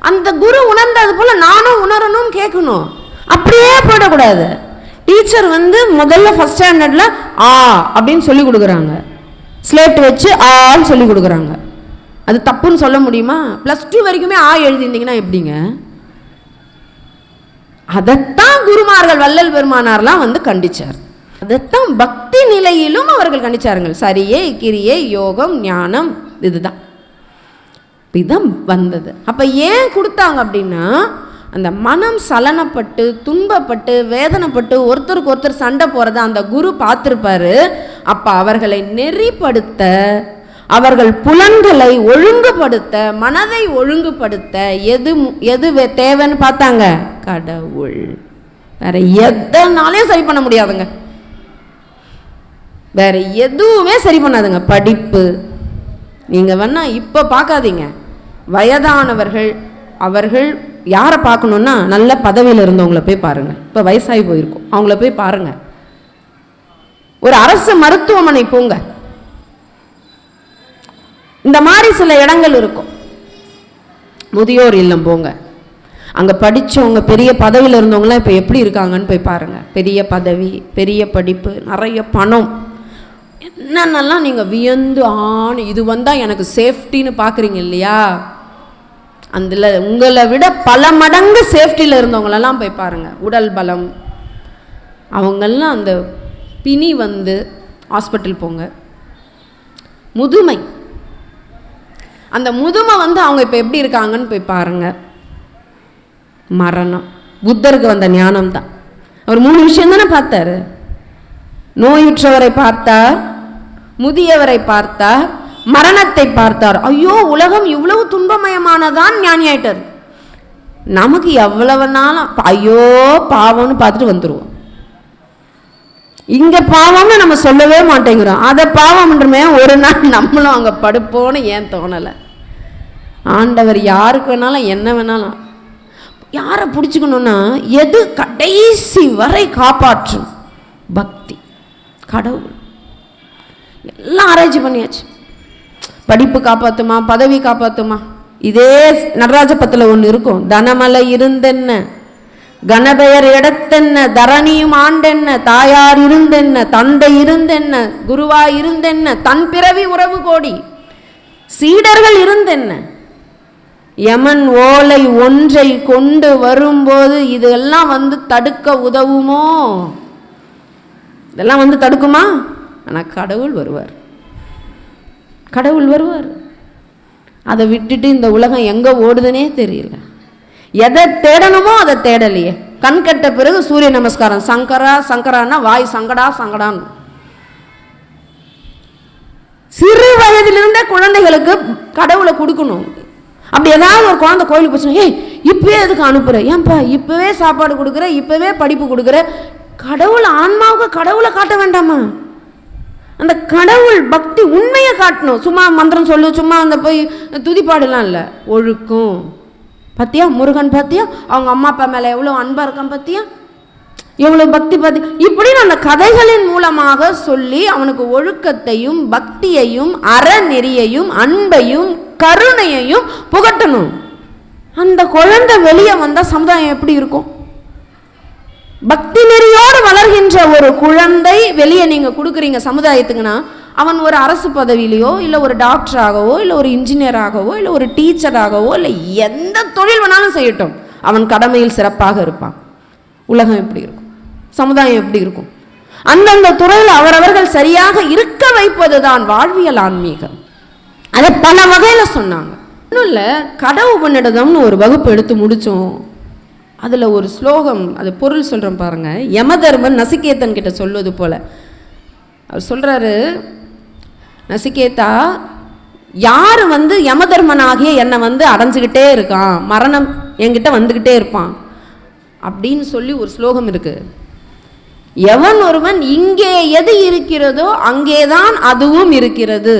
அந்த குரு உணர்ந்தது போல நானும் உணரணும், கேட்கணும். அப்படியே போயிடக்கூடாது. டீச்சர் முதல்ல ஃபர்ஸ்ட் ஸ்டாண்டர்ட்ல ஆ அப்படின்னு சொல்லி கொடுக்குறாங்க, ஸ்லேட் வச்சு ஆன்னு சொல்லி கொடுக்குறாங்க. அது தப்புன்னு சொல்ல முடியுமா? +2 வரைக்குமே ஆ எழுதியிருந்தீங்கன்னா எப்படிங்க? அதைத்தான் குருமார்கள் வள்ளல் பெருமானார்லாம் கண்டிச்சார். அதைத்தான் பக்தி நிலையிலும் அவர்கள் கண்டிச்சார்கள். சரியே கிரியே யோகம் ஞானம் இதுதான் வந்தது. அப்ப ஏன் கொடுத்தாங்க அப்படின்னா, அந்த மனம் சலனப்பட்டு துன்பப்பட்டு வேதனைப்பட்டு ஒருத்தருக்கு ஒருத்தர் சண்டை போறத அந்த குரு பார்த்திருப்பாரு. அப்ப அவர்களை நெறிப்படுத்த, அவர்கள் புலன்களை ஒழுங்குபடுத்த, மனதை ஒழுங்குபடுத்த எது தேவைன்னு பார்த்தாங்க? கடவுள். வேற எதனாலையும் சரி பண்ண முடியாதுங்க. வேற எதுவுமே சரி பண்ணாதுங்க. படிப்பு நீங்க வேணா இப்ப பார்க்காதீங்க. வயதானவர்கள் அவர்கள் யாரை பார்க்கணும்னா நல்ல பதவியில் இருந்தவங்கள போய் பாருங்க. இப்ப வயசாகி போயிருக்கும், அவங்கள போய் பாருங்க. ஒரு அரசு மருத்துவமனை போங்க, இந்த மாதிரி சில இடங்கள் இருக்கும். முதியோர் இல்லம் போங்க, அங்கே படித்தவங்க பெரிய பதவியில் இருந்தவங்களாம் இப்போ எப்படி இருக்காங்கன்னு போய் பாருங்கள். பெரிய பதவி, பெரிய படிப்பு, நிறைய பணம், என்னென்னலாம் நீங்கள் வியந்து இது வந்தால் எனக்கு சேஃப்டின்னு பார்க்குறீங்க இல்லையா? அதில் உங்களை விட பல மடங்கு சேஃப்டியில் இருந்தவங்களெல்லாம் போய் பாருங்கள். உடல் பலம், அவங்கெல்லாம் அந்த பிணி ஹாஸ்பிட்டல் போங்க. முதுமை, அந்த முதுமை அவங்க இப்போ எப்படி இருக்காங்கன்னு போய் பாருங்கள். மரணம், புத்தருக்கு வந்த ஞானம் தான். அவர் 3 விஷயம் தானே பார்த்தாரு. நோயுற்றவரை பார்த்தார், முதியவரை பார்த்தார், மரணத்தை பார்த்தார். ஐயோ, உலகம் இவ்வளவு துன்பமயமானதான் ஞானி ஆயிட்டார். நமக்கு எவ்வளவு நாளும் ஐயோ பாவம்னு பார்த்துட்டு வந்துடுவோம். இங்கே பாவம்னு நம்ம சொல்லவே மாட்டேங்கிறோம். அதை பாவம்ன்றமே ஒரு நாள் நம்மளும் அங்கே படுப்போன்னு ஏன் தோணலை? ஆண்டவர் யாருக்கு வேணாலும் என்ன வேணாலும், யாரை பிடிச்சிக்கணும்னா எது கடைசி வரை காப்பாற்றும்? பக்தி, கடவுள். எல்லாம் ஆராய்ச்சி பண்ணியாச்சு. படிப்பு காப்பாற்றுமா, பதவி காப்பாற்றுமா? இதே நடராஜ பத்தில் ஒன்று இருக்கும். தனமலை இருந்தென்ன, கணபெயர் இடத்தென்ன, தரணியும் ஆண்டென்ன, தாயார் இருந்தென்ன, தந்தை இருந்தென்ன, குருவாய் இருந்தென்ன, தன் பிறவி உறவு கோடி, சீடர்கள் இருந்தென்ன, யமன் ஓலை ஒன்றை கொண்டு வரும்போது இதெல்லாம் தடுக்க உதவுமோ? இதெல்லாம் தடுக்குமா? ஆனால் கடவுள் வருவார், கடவுள் வருவார். அதை விட்டுட்டு இந்த உலகம் எங்கே ஓடுதுன்னே தெரியல. எதை தேடணுமோ அதை தேடலையே. கண் கட்ட பிறகு சூரிய நமஸ்காரம், சங்கரா சங்கரான்னா வாய் சங்கடா சங்கடான்னு. சிறு வயதிலிருந்தே குழந்தைகளுக்கு கடவுளை கொடுக்கணும். அப்படி ஏதாவது ஒரு குழந்தை கோயிலுக்கு போச்சுன்னா, ஏய் இப்பவே எதுக்கு அனுப்புற? ஏன்பா இப்பவே சாப்பாடு கொடுக்குற, இப்பவே படிப்பு கொடுக்குற? கடவுள் ஆன்மாவுக்கு கடவுளை காட்ட வேண்டாமா? அந்த கடவுள் பக்தி உண்மையை காட்டணும். சும்மா மந்திரம் சொல்லு, சும்மா போய் துதிப்பாடுலாம் இல்லை. ஒழுக்கம் பத்தியா, முருகன் பத்தியா, அவங்க அம்மா அப்பா மேலே எவ்வளோ அன்பாக இருக்கான் பத்தியா, எவ்வளோ பக்தி பத்தி, இப்படின்னு அந்த கதைகளின் மூலமாக சொல்லி அவனுக்கு ஒழுக்கத்தையும் பக்தியையும் அறநெறியையும் அன்பையும் கருணையையும் புகட்டணும். அந்த குழந்தை வெளியே வந்தால் சமுதாயம் எப்படி இருக்கும்? பக்தி நெறியோடு வளர்கின்ற ஒரு குழந்தை வெளியே நீங்கள் கொடுக்குறீங்க சமுதாயத்துக்குன்னா, அவன் ஒரு அரசு பதவியிலையோ இல்லை ஒரு டாக்டராகவோ இல்லை ஒரு இன்ஜினியராகவோ இல்லை ஒரு டீச்சராகவோ இல்லை எந்த தொழில் வேணாலும் செய்யட்டும், அவன் கடமையில் சிறப்பாக இருப்பான். உலகம் எப்படி இருக்கும்? சமுதாயம் எப்படி இருக்கும்? அந்தந்த துறையில் அவரவர்கள் சரியாக இருக்க வைப்பது தான் வாழ்வியல் ஆன்மீகம். அதை பல வகையில் சொன்னாங்க. இன்னும் இல்லை, கடவு பண்ணிடதம்னு ஒரு வகுப்பு எடுத்து முடித்தோம். அதில் ஒரு ஸ்லோகம், அது பொருள் சொல்கிறேன் பாருங்க. யமதர்மன் நசிகேதன் கிட்ட சொல்வது போல அவர் சொல்கிறாரு, நசிகேதா, யார் யமதர்மனாகிய என்னை அடைஞ்சிக்கிட்டே இருக்கான், மரணம் என்கிட்ட வந்துக்கிட்டே இருப்பான் அப்படின்னு சொல்லி ஒரு ஸ்லோகம் இருக்கு. எவன் ஒருவன் இங்கே எது இருக்கிறதோ அங்கேதான் அதுவும் இருக்கிறது,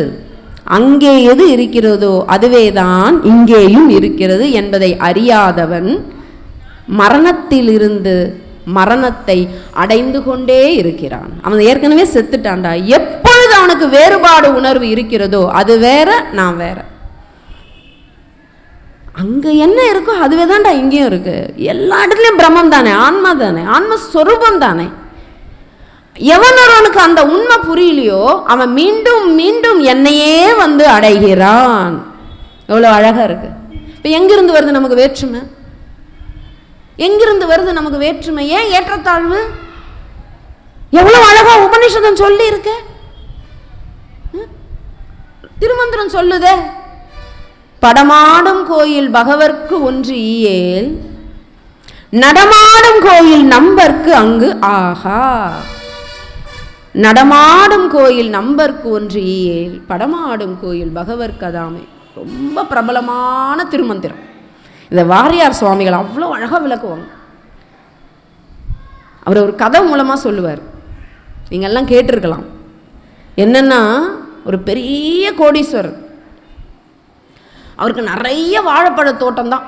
அங்கே எது இருக்கிறதோ அதுவேதான் இங்கேயும் இருக்கிறது என்பதை அறியாதவன் மரணத்திலிருந்து மரணத்தை அடைந்து கொண்டே இருக்கிறான். அவன் ஏற்கனவே செத்துட்டான்டா. எப்பொழுது அவனுக்கு வேறுபாடு உணர்வு இருக்கிறதோ அது வேற, நான் வேற. அங்க என்ன இருக்கோ அதுவே தான்டா இங்கேயும் இருக்கு. எல்லா இடத்துலயும் பிரம்மம் தானே, ஆன்மா தானே, ஆன்மஸ்வரூபம் தானே. எவனொருவனுக்கு அந்த உண்மை புரியலையோ அவன் மீண்டும் மீண்டும் என்னையே அடைகிறான். எவ்வளவு அழகா இருக்கு. இப்ப எங்கிருந்து வருது நமக்கு வேற்றுமை? எங்கிருந்து வருது நமக்கு வேற்றுமை? ஏன் ஏற்றத்தாழ்வு? எவ்வளவு அழகா உபநிஷதம் சொல்லி இருக்க, திருமந்திரம் சொல்லுதே, படமாடும் கோயில் பகவர்க்கு ஒன்று ஈயேல், நடமாடும் கோயில் நம்பர்க்கு அங்கு ஆகா. நடமாடும் கோயில் நம்பர்க்கு ஒன்று ஈயேல், படமாடும் கோயில் பகவர்க்கு அதாமே. ரொம்ப பிரபலமான திருமந்திரம். இந்த வாரியார் சுவாமிகள் அவ்வளோ அழகாக விளக்குவாங்க. அவர் ஒரு கதை மூலமாக சொல்லுவார், நீங்கள் எல்லாம் கேட்டிருக்கலாம். என்னன்னா, ஒரு பெரிய கோடீஸ்வரர், அவருக்கு நிறைய வாழைப்பழ தோட்டம் தான்,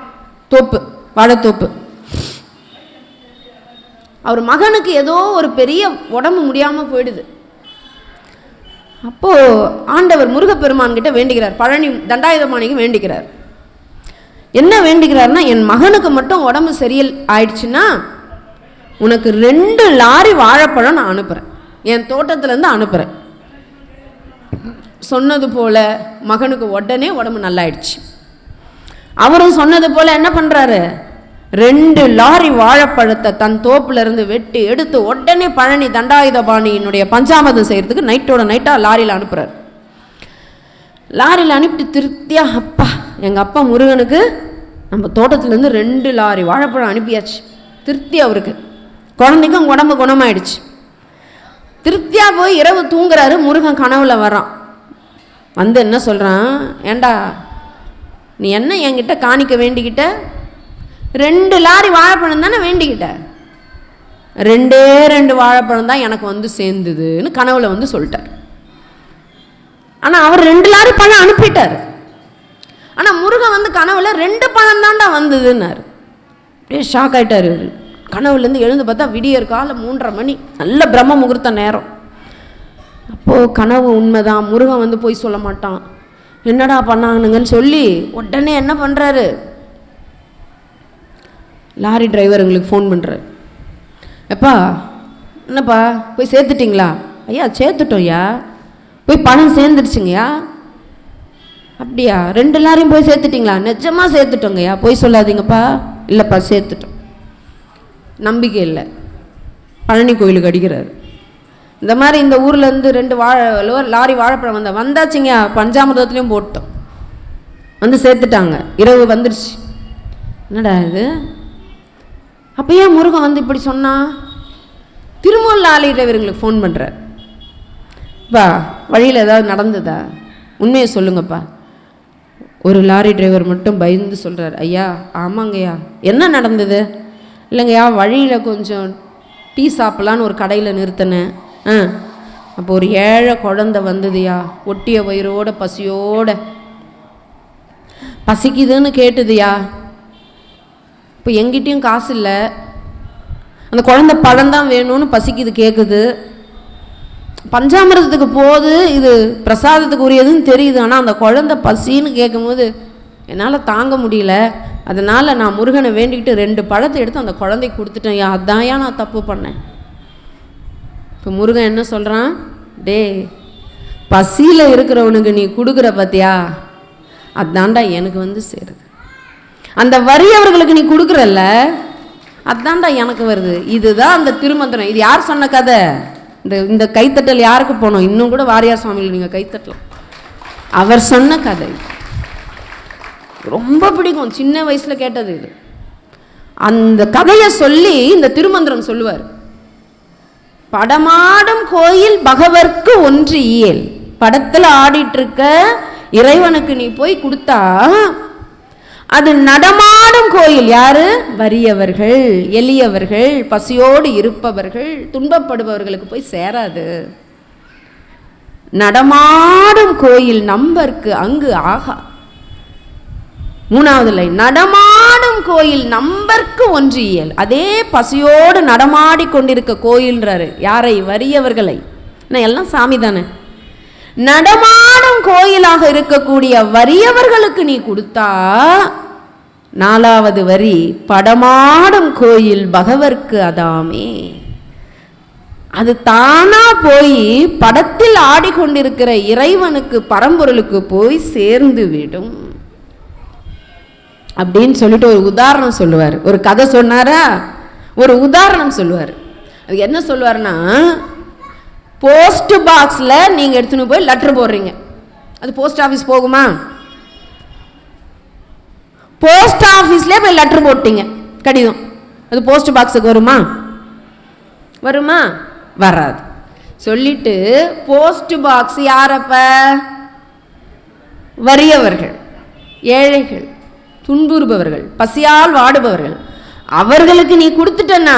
தோப்பு, வாழைத்தோப்பு. அவர் மகனுக்கு ஏதோ ஒரு பெரிய உடம்பு முடியாமல் போயிடுது. அப்போது ஆண்டவர் முருகப்பெருமான் கிட்ட வேண்டிக்கிறார், பழனி தண்டாயுதபாணிக்கு வேண்டிக்கிறார், என்ன வேண்டிக்கிறாருன்னா, என் மகனுக்கு மட்டும் உடம்பு சரியில் ஆயிடுச்சுன்னா உனக்கு 2 லாரி வாழைப்பழம் நான் அனுப்புகிறேன், என் தோட்டத்திலேருந்து அனுப்புகிறேன். சொன்னது போல் மகனுக்கு உடனே உடம்பு நல்லாயிடுச்சு. அவரும் சொன்னது போல் என்ன பண்ணுறாரு, 2 லாரி வாழைப்பழத்தை தன் தோப்புலேருந்து வெட்டி எடுத்து உடனே பழனி தண்டாயுதபாணியினுடைய பஞ்சாமிர்தம் செய்கிறதுக்கு நைட்டோட நைட்டாக லாரியில் அனுப்புகிறார். லாரியில் அனுப்பிட்டு திருப்தியாக, அப்பா எங்கள் அப்பா முருகனுக்கு நம்ம தோட்டத்துலேருந்து 2 லாரி வாழைப்பழம் அனுப்பியாச்சு. திருப்தி அவருக்கு, குழந்தைக்கும் உடம்பு குணமாயிடுச்சு. திருப்தியாக போய் இரவு தூங்குறாரு. முருகன் கனவுல வரான். வந்து என்ன சொல்கிறான், ஏண்டா நீ என்ன என்கிட்ட காணிக்க வேண்டிக்கிட்ட, 2 லாரி வாழைப்பழம் தானே வேண்டிக்கிட்ட, 2 வாழைப்பழம் தான் எனக்கு வந்து சேர்ந்துதுன்னு கனவுல வந்து சொல்லிட்டார். ஆனால் அவர் 2 லாரி பழம் அனுப்பிட்டார். ஆனால் முருகன் வந்து கனவுல 2 பழம் தாண்டா வந்ததுன்னாரு. அப்படியே ஷாக் ஆகிட்டார். கனவுலேருந்து எழுந்து பார்த்தா விடியற் காலை 3:30 மணி, நல்ல பிரம்ம முகூர்த்த நேரம். அப்போது கனவு உண்மைதான், முருகன் வந்து போய் சொல்ல மாட்டான். என்னடா பண்ணானுங்கன்னு சொல்லி உடனே என்ன பண்ணுறாரு, லாரி டிரைவருங்களுக்கு ஃபோன் பண்ணுறாரு. எப்பா என்னப்பா போய் சேர்த்துட்டிங்களா? ஐயா சேர்த்துட்டோம் ஐயா, போய் பணம் சேர்ந்துருச்சுங்கய்யா. அப்படியா, 2 லாரியும் போய் சேர்த்துட்டிங்களா? நிஜமாக சேர்த்துட்டோங்கய்யா, போய் சொல்லாதீங்கப்பா. இல்லைப்பா சேர்த்துட்டோம். நம்பிக்கை இல்லை, பழனி கோயிலுக்கு அடிக்கிறாரு. இந்த மாதிரி இந்த ஊர்லேருந்து 2 லாரி வாழைப்பழம் வந்தாச்சுங்க, பஞ்சாமிர்தத்துலேயும் போட்டோம், வந்து சேர்த்துட்டாங்க, இரவு வந்துடுச்சு. என்னடா இது, அப்போ ஏன் முருகன் வந்து இப்படி சொன்னா? திருமூல லாரி டிரைவருங்களுக்கு ஃபோன் பண்ணுறார். பா வழியில் ஏதாவது நடந்ததா, உண்மையை சொல்லுங்கப்பா. ஒரு லாரி டிரைவர் மட்டும் பயந்து சொல்கிறார், ஐயா ஆமாங்கய்யா. என்ன நடந்தது? இல்லைங்கய்யா, வழியில் கொஞ்சம் டீ சாப்பிட்லான்னு ஒரு கடையில் நிறுத்தினேன். அப்போ ஒரு ஏழை குழந்தை வந்ததுயா, ஒட்டிய வயிறோட பசியோட, பசிக்குதுன்னு கேட்டுதுயா. இப்போ எங்கிட்டையும் காசு இல்லை, அந்த குழந்தை பழம்தான் வேணும்னு பசிக்குது கேட்குது. பஞ்சாமிரதத்துக்கு போகுது, இது பிரசாதத்துக்கு உரியதுன்னு தெரியுது. ஆனால் அந்த குழந்தை பசின்னு கேட்கும்போது என்னால் தாங்க முடியல. அதனால் நான் முருகனை வேண்டிக்கிட்டு 2 பழத்தை எடுத்து அந்த குழந்தை கொடுத்துட்டேன். அதான்யா நான் தப்பு பண்ணேன். இப்போ முருகன் என்ன சொல்கிறான், டே பசியில் இருக்கிறவனுக்கு நீ கொடுக்குற பார்த்தியா, அதாண்டா எனக்கு வந்து சேருது. அந்த வறியவர்களுக்கு நீ கொடுக்குறல்ல, அதாண்டா எனக்கு வருது. இதுதான் அந்த திருமந்திரம். இது யார் சொன்ன கதை? இந்த கைத்தட்டல் யாருக்கு போனோம்? இன்னும் கூட வாரியார் சுவாமிகள் நீங்கள் கைத்தட்டலாம். அவர் சொன்ன கதை ரொம்ப பிடிக்கும், சின்ன வயசில் கேட்டது இது. அந்த கதையை சொல்லி இந்த திருமந்திரம் சொல்லுவார். படமாடும் கோயில் பகவர்க்கு ஒன்று இயல். படத்தில் ஆடிட்டு இருக்க இறைவனுக்கு நீ போய் கொடுத்தா அது நடமாடும் கோயில். யாரு? வறியவர்கள், எளியவர்கள், பசியோடு இருப்பவர்கள், துன்பப்படுபவர்களுக்கு போய் சேராது. நடமாடும் கோயில் நம்பர்க்கு அங்கு ஆகா. 3வது லைன், நடமாடும் கோயில் நம்பர்க்கு ஒன்று இயல். அதே பசியோடு நடமாடி கொண்டிருக்க கோயில்ன்றாரு. யாரை? வறியவர்களை. எல்லாம் சாமி தானே. நடமாடும் கோயிலாக இருக்கக்கூடிய வறியவர்களுக்கு நீ கொடுத்தா, 4வது வரி, படமாடும் கோயில் பகவர்க்கு அதாமே. அது தானா போய் படத்தில் ஆடிக்கொண்டிருக்கிற இறைவனுக்கு, பரம்பொருளுக்கு போய் சேர்ந்து விடும் அப்படின்னு சொல்லிட்டு ஒரு உதாரணம் சொல்லுவார். ஒரு கதை சொன்னாரா, ஒரு உதாரணம் சொல்லுவார். அது என்ன சொல்லுவார்னா, போஸ்ட் பாக்ஸில் நீங்கள் எடுத்துன்னு போய் லெட்டர் போடுறீங்க, அது போஸ்ட் ஆஃபீஸ் போகுமா? போஸ்ட் ஆஃபீஸ்லேயே போய் லெட்டர் போட்டீங்க, கடிதம், அது போஸ்ட் பாக்ஸுக்கு வருமா? வருமா? வராது. சொல்லிட்டு போஸ்ட் பாக்ஸ் யாரப்ப? வறியவர்கள், ஏழைகள், துன்புறுபவர்கள், பசியால் வாடுபவர்கள், அவர்களுக்கு நீ கொடுத்துட்டனா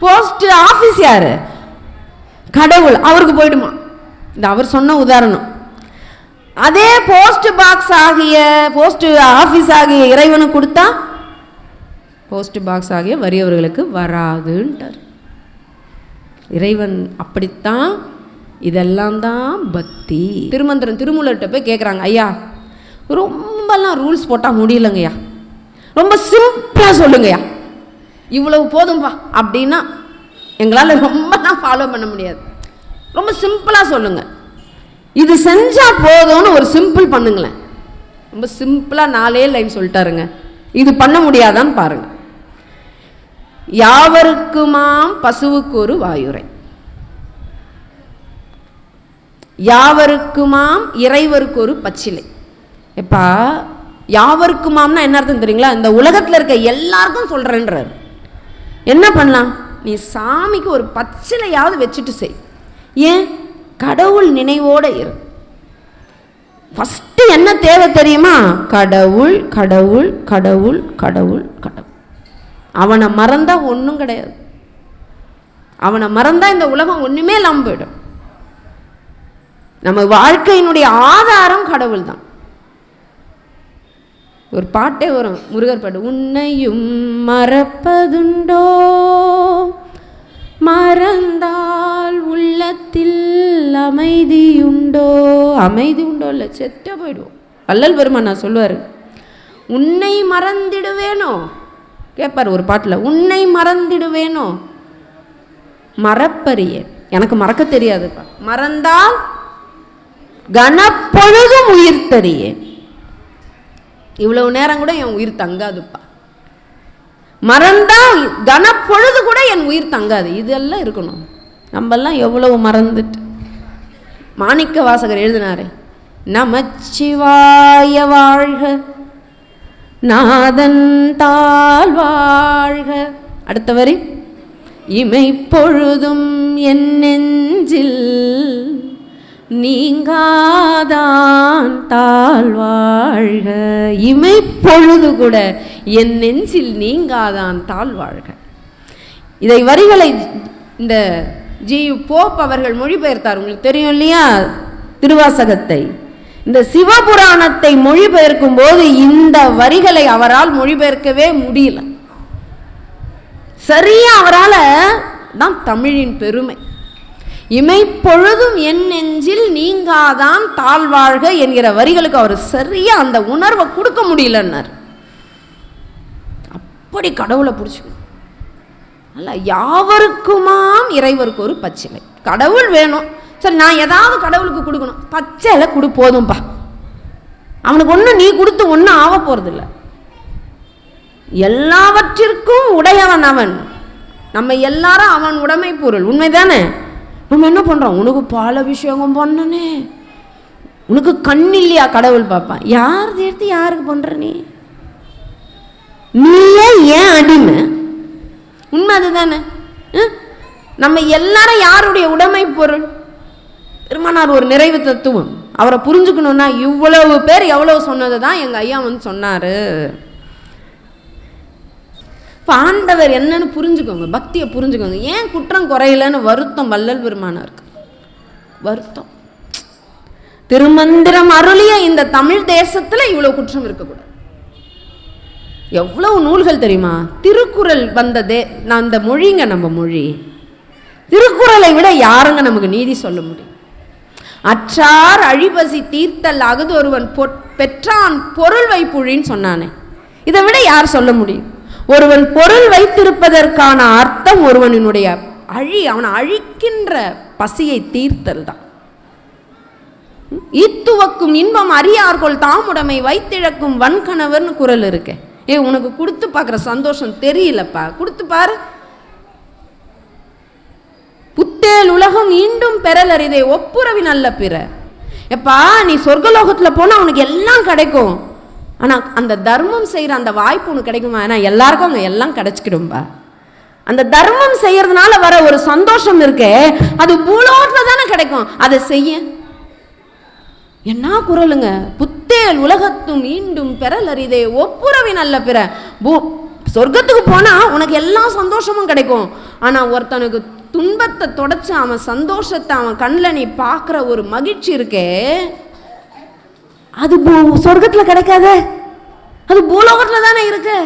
போஸ்ட் ஆஃபீஸ் யாரு? கடவுள், அவருக்கு போயிடுமா. இந்த அவர் சொன்ன உதாரணம். அதே போஸ்ட் பாக்ஸ் ஆகிய, போஸ்ட் ஆஃபீஸ் ஆகிய இறைவனுக்கு கொடுத்தா போஸ்ட் பாக்ஸ் ஆகிய வறியவர்களுக்கு வராதுன்ட்டார் இறைவன். அப்படித்தான், இதெல்லாம் தான் பக்தி. திருமந்திரம் திருமூலர்கிட்ட போய் கேட்குறாங்க, ஐயா ரொம்பலாம் ரூல்ஸ் போட்டால் முடியலங்கய்யா, ரொம்ப சிம்பிளா சொல்லுங்கய்யா, இவ்வளவு போதும்பா அப்படின்னா எங்களால் ரொம்பலாம் ஃபாலோ பண்ண முடியாது. ரொம்ப சிம்பிளா சொல்லுங்க, இது செஞ்சா போதும்னு ஒரு சிம்பிள் பண்ணுங்களேன். ரொம்ப சிம்பிளா 4 லைன் சொல்லிட்டாருங்க. இது பண்ண முடியாதான்னு பாருங்க. யாவருக்குமாம் பசுவுக்கு ஒரு வாயுரை, யாவருக்குமாம் இறைவருக்கு ஒரு பச்சிலை. எப்பா யாவருக்குமாம்னா என்ன அர்த்தம் தெரியுங்களா? இந்த உலகத்தில் இருக்க எல்லாருக்கும் சொல்றேன்றார். என்ன பண்ணலாம்? நீ சாமிக்கு ஒரு பச்சிலையாவது வச்சுட்டு செய். ஏன்? கடவுள் நினைவோட இரு. ஃபர்ஸ்ட் என்ன தேவை தெரியுமா? கடவுள் கடவுள் கடவுள் கடவுள் கடவுள். அவனை மறந்தா ஒன்றும் கிடையாது. அவனை மறந்தா இந்த உலகம் ஒண்ணுமே இல்லாம போயிடும். நம்ம வாழ்க்கையினுடைய ஆதாரம் கடவுள் தான். ஒரு பாட்டே வரும், முருகர் பாட்டு, உன்னையும் மறப்பதுண்டோ மறந்தால் உள்ளத்தில் அமைதியுண்டோ. அமைதி உண்டோ இல்லை, செத்த போயிடுவோம். வள்ளல் பெருமான் நான் சொல்லுவார், உன்னை மறந்திடுவேனோ கேட்பார் ஒரு பாட்டில். உன்னை மறந்திடுவேனோ மறப்பறியே, எனக்கு மறக்க தெரியாதுப்பா. மறந்தால் கனப்பொழுதும் உயிர் தரியே, இவ்வளவு நேரம் கூட என் உயிர் தங்காதுப்பா. மறந்தா கனப்பொழுது கூட என் உயிர் தங்காது. இதெல்லாம் இருக்கணும். நம்மெல்லாம் எவ்வளவு மறந்துட்டு. மாணிக்க வாசகர் எழுதினாரு, நமச்சிவாய வாழ்க நாதன் தாழ் வாழ்க. அடுத்த வரி, இமை பொழுதும் என் நெஞ்சில் நீங்காதான் தாழ்வாழ்க. இமை பொழுது கூட என் நெஞ்சில் நீங்காதான் தாழ்வாழ்க. இதை வரிகளை இந்த ஜி.யு. போப் அவர்கள் மொழிபெயர்த்தார். உங்களுக்கு தெரியும் இல்லையா திருவாசகத்தை? இந்த சிவபுராணத்தை மொழிபெயர்க்கும் போது இந்த வரிகளை அவரால் மொழிபெயர்க்கவே முடியல. சரியா அவரால் தான் தமிழின் பெருமை. இமை பொழுதும் என் நெஞ்சில் நீங்காதான் தாழ்வாழ்க என்கிற வரிகளுக்கு அவர் சரியா அந்த உணர்வை கொடுக்க முடியலன்னார். அப்படி கடவுளை பிடிச்சிக்கணும். அல்ல, யாவருக்குமாம் இறைவருக்கு ஒரு பச்சிலை. கடவுள் வேணும், சரி நான் ஏதாவது கடவுளுக்கு கொடுக்கணும், பச்சையில கொடு போதும்பா. அவனுக்கு ஒன்றும் நீ கொடுத்து ஒன்றும் ஆக போறதில்லை. எல்லாவற்றிற்கும் உடையவன் அவன். நம்ம எல்லாரும் அவன் உடைமை பொருள். உண்மைதானே? நம்ம என்ன பண்றோம்? உனக்கு பால் அபிஷேகம் பண்ணனே, உனக்கு கண் இல்லையா கடவுள் பார்ப்பான். யார் எடுத்து யாருக்கு பண்ற? நீயே ஏன் அடிமை? உண்மை அதுதானே? நம்ம எல்லாரும் யாருடைய உடைமை பொருள்? பெருமானார் ஒரு நிறைவு தத்துவம். அவரை புரிஞ்சுக்கணும்னா இவ்வளவு பேர் எவ்வளவு சொன்னது தான் எங்க ஐயா சொன்னாரு. ஆண்டவர் என்னன்னு புரிஞ்சுக்கோங்க, பக்தியை புரிஞ்சுக்கோங்க. ஏன் குற்றம் குறையலன்னு வருத்தம் வள்ளல் பெருமானாருக்கு. வருத்தம். திருமந்திரம் அருளிய இந்த தமிழ் தேசத்துல இவ்வளவு குற்றம் இருக்கக்கூடாது. எவ்வளவு நூல்கள் தெரியுமா? திருக்குறள் வந்ததே அந்த மொழிங்க, நம்ம மொழி. திருக்குறளை விட யாருங்க நமக்கு நீதி சொல்ல முடியும்? அற்றார் அழிபசி தீர்த்தல் அகுது ஒருவன் பெற்றான் பொருள் வைப்புழின்னு சொன்னானே, இதை விட யார் சொல்ல முடியும்? ஒருவன் பொருள் வைத்திருப்பதற்கான அர்த்தம் ஒருவனுடைய அவனை அழிக்கின்ற பசியை தீர்த்தல் தான். ஈத்துவக்கும் இன்பம் அறியார்கொள் தாமுடைமை வைத்திழக்கும் வன்கணவர்னு குரல் இருக்கு. உனக்கு கொடுத்து பார்க்குற சந்தோஷம் தெரியலப்பா, கொடுத்து பாரு. புத்தேல் உலகம் மீண்டும் பெறலரிதே ஒப்புரவி நல்ல பிற. எப்பா நீ சொர்க்கலோகத்தில் போனால் உனக்கு எல்லாம் கிடைக்கும், ஆனால் அந்த தர்மம் செய்கிற அந்த வாய்ப்பு உனக்கு கிடைக்குமா? ஏன்னா எல்லாருக்கும் அங்கே எல்லாம் கிடைச்சிக்கிடும்பா. அந்த தர்மம் செய்யறதுனால வர ஒரு சந்தோஷம் இருக்கே, அது பூலோகத்தில் தானே கிடைக்கும். அதை செய்ய என்ன குரலுங்க? புத்தேல் உலகத்தும் மீண்டும் பெறலரிதே ஒப்புரவி நல்ல பிற. சொர்க்கத்துக்கு போனா உனக்கு எல்லா சந்தோஷமும் கிடைக்கும், ஆனா ஒருத்தனுக்கு துன்பத்தை தொடச்சு அவன் சந்தோஷத்தை அவன் கண்ணில் நீ பார்க்குற ஒரு மகிழ்ச்சி இருக்கே, அது சொர்க்கத்துல கிடைக்காத, அது பூலோகத்துல தானே இருக்கு.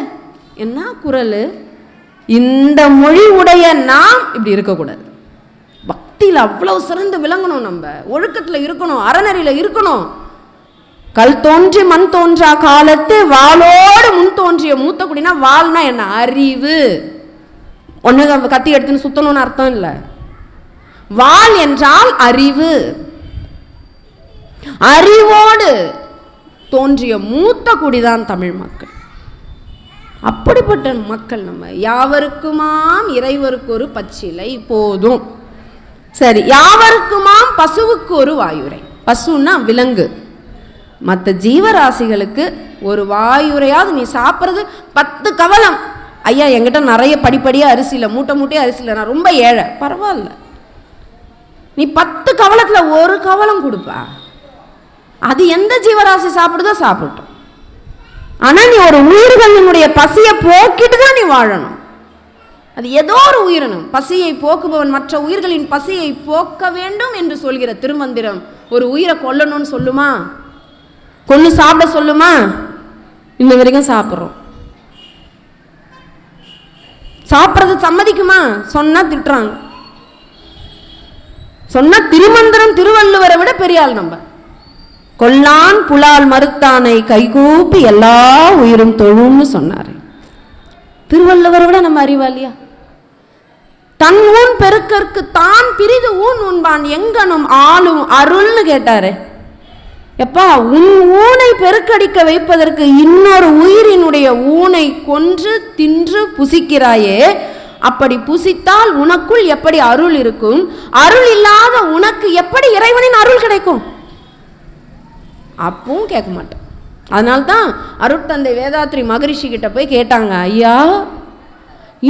என்ன குரல்? இந்த மொழி உடைய நாம் இப்படி இருக்கக்கூடாது. பக்தியில் அவ்வளவு சிறந்து விளங்கணும், நம்ம ஒழுக்கத்தில் இருக்கணும், அறநெறியில் இருக்கணும். கல் தோன்றி மண் தோன்றா காலத்து வாளோடு முன் தோன்றிய மூத்த குடினா, வாள்னா என்ன? அறிவு. ஒன்று கத்தி எடுத்துன்னு சுத்தணும்னு அர்த்தம் இல்லை. வாள் என்றால் அறிவு. அறிவோடு தோன்றிய மூத்த குடிதான் தமிழ் மக்கள். அப்படிப்பட்ட மக்கள் நம்ம. யாவருக்குமாம் இறைவருக்கு ஒரு பச்சிலை போதும். சரி, யாவருக்குமாம் பசுவுக்கு ஒரு வாயுரை. பசுன்னா விலங்கு. மற்ற ஜீவராசிகளுக்கு ஒரு வாயுரையாவது நீ சாப்பிட்றது 10 கவலம். ஐயா, என்கிட்ட நிறைய படிப்படியாக அரிசி இல்லை, மூட்டை மூட்டையாக அரிசி இல்லை, நான் ரொம்ப ஏழை. பரவாயில்ல, நீ 10 கவலத்தில் ஒரு கவலம் கொடுப்பா. அது எந்த ஜீவராசி சாப்பிடுதோ சாப்பிட்டோம். ஆனால் நீ ஒரு உயிர்களினுடைய பசியை போக்கிட்டு தான் நீ வாழணும். அது ஏதோ ஒரு உயிரினம். பசியை போக்குபவன் மற்ற உயிர்களின் பசியை போக்க வேண்டும் என்று சொல்கிற திருமந்திரம் ஒரு உயிரை கொல்லணும்னு சொல்லுமா? கொன்று சாப்பிட சொல்லுமா? இன்ன வரைக்கும் சாப்பிட்றோம். சாப்பிட்றது சம்மதிக்குமா? சொன்னா திட்டுறாங்க. சொன்னா திருமந்திரம் திருவள்ளுவரை விட பெரிய ஆள் நம்ம. கொல்லான் புலால் மறுத்தானை கைகூப்பி எல்லா உயிரும் தொழும்னு சொன்னாரு. திருவள்ளுவரை விட நம்ம அறிவாளியா? தன் ஊன் பெருக்கற்கு தான் பிரிது ஊன் உண்பான் எங்கனும் ஆளும் அருள்னு கேட்டாரு. எப்பா, உன் ஊனை பெருக்கடிக்க வைப்பதற்கு இன்னொரு உயிரினுடைய ஊனை கொன்று தின்று புசிக்கிறாயே, அப்படி புசித்தால் உனக்குள் எப்படி அருள் இருக்கும்? அருள் இல்லாத உனக்கு எப்படி இறைவனின் அருள் கிடைக்கும்? அப்பவும் கேட்க மாட்டேன். அதனால்தான் அருட்தந்தை வேதாத்ரி மகரிஷி கிட்ட போய் கேட்டாங்க, ஐயா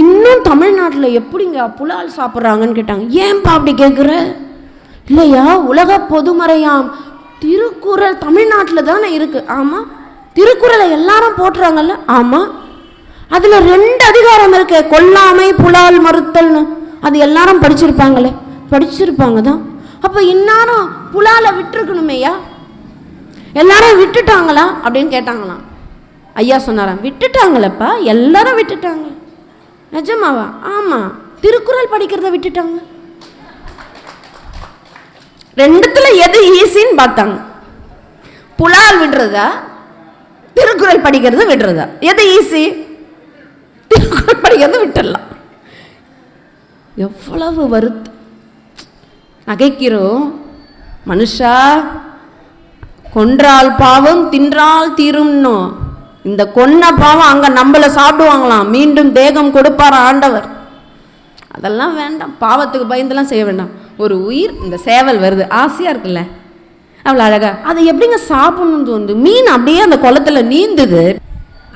இன்னும் தமிழ்நாட்டில் எப்படிங்க புலால் சாப்பிட்றாங்கன்னு கேட்டாங்க. ஏன்பா அப்படி கேட்குற? இல்லையா, உலக பொதுமறையாம் திருக்குறள் தமிழ்நாட்டில் தானே இருக்கு. ஆமாம். திருக்குறளை எல்லாரும் போட்டுறாங்கல்ல. ஆமாம். அதில் 2 அதிகாரம் இருக்கு, கொல்லாமை புலால் மறுத்தல்னு. அது எல்லாரும் படிச்சிருப்பாங்களே. படிச்சிருப்பாங்க தான். அப்போ இன்னாரும் புலாலை விட்டுருக்கணுமேயா? எல்லாரும் விட்டுட்டாங்களா அப்படின்னு கேட்டாங்களாம். ஐயா சொன்னாராம், விட்டுட்டாங்களப்பா, எல்லாரும் விட்டுட்டாங்க. நிஜமாவா? ஆமாம். திருக்குறள் படிக்கிறத விட்டுட்டாங்க. 2த்துல எது ஈஸின்னு பார்த்தாங்க. புலால் விடுறதா, திருக்குறள் படிக்கிறது விடுறதா? எது ஈஸி? திருக்குறள் படிக்கிறது விட்டுடலாம். எவ்வளவு வருத்தம். நகைக்கிறோம். மனுஷா, கொன்றால் பாவம் தின்றால் தீரும்னோ. இந்த கொன்ன பாவம் அங்கே நம்மளை சாப்பிடுவாங்களாம், மீண்டும் தேகம் கொடுப்பார் ஆண்டவர். அதெல்லாம் வேண்டாம். பாவத்துக்கு பயந்துலாம் செய்ய வேண்டாம். ஒரு உயிர், இந்த சேவல் வருது, ஆசையாக இருக்குல்ல, அவ்வளோ அழகா, அதை எப்படிங்க சாப்பிடணும்னு தோணுது? மீன் அப்படியே அந்த குளத்தில் நீந்துது,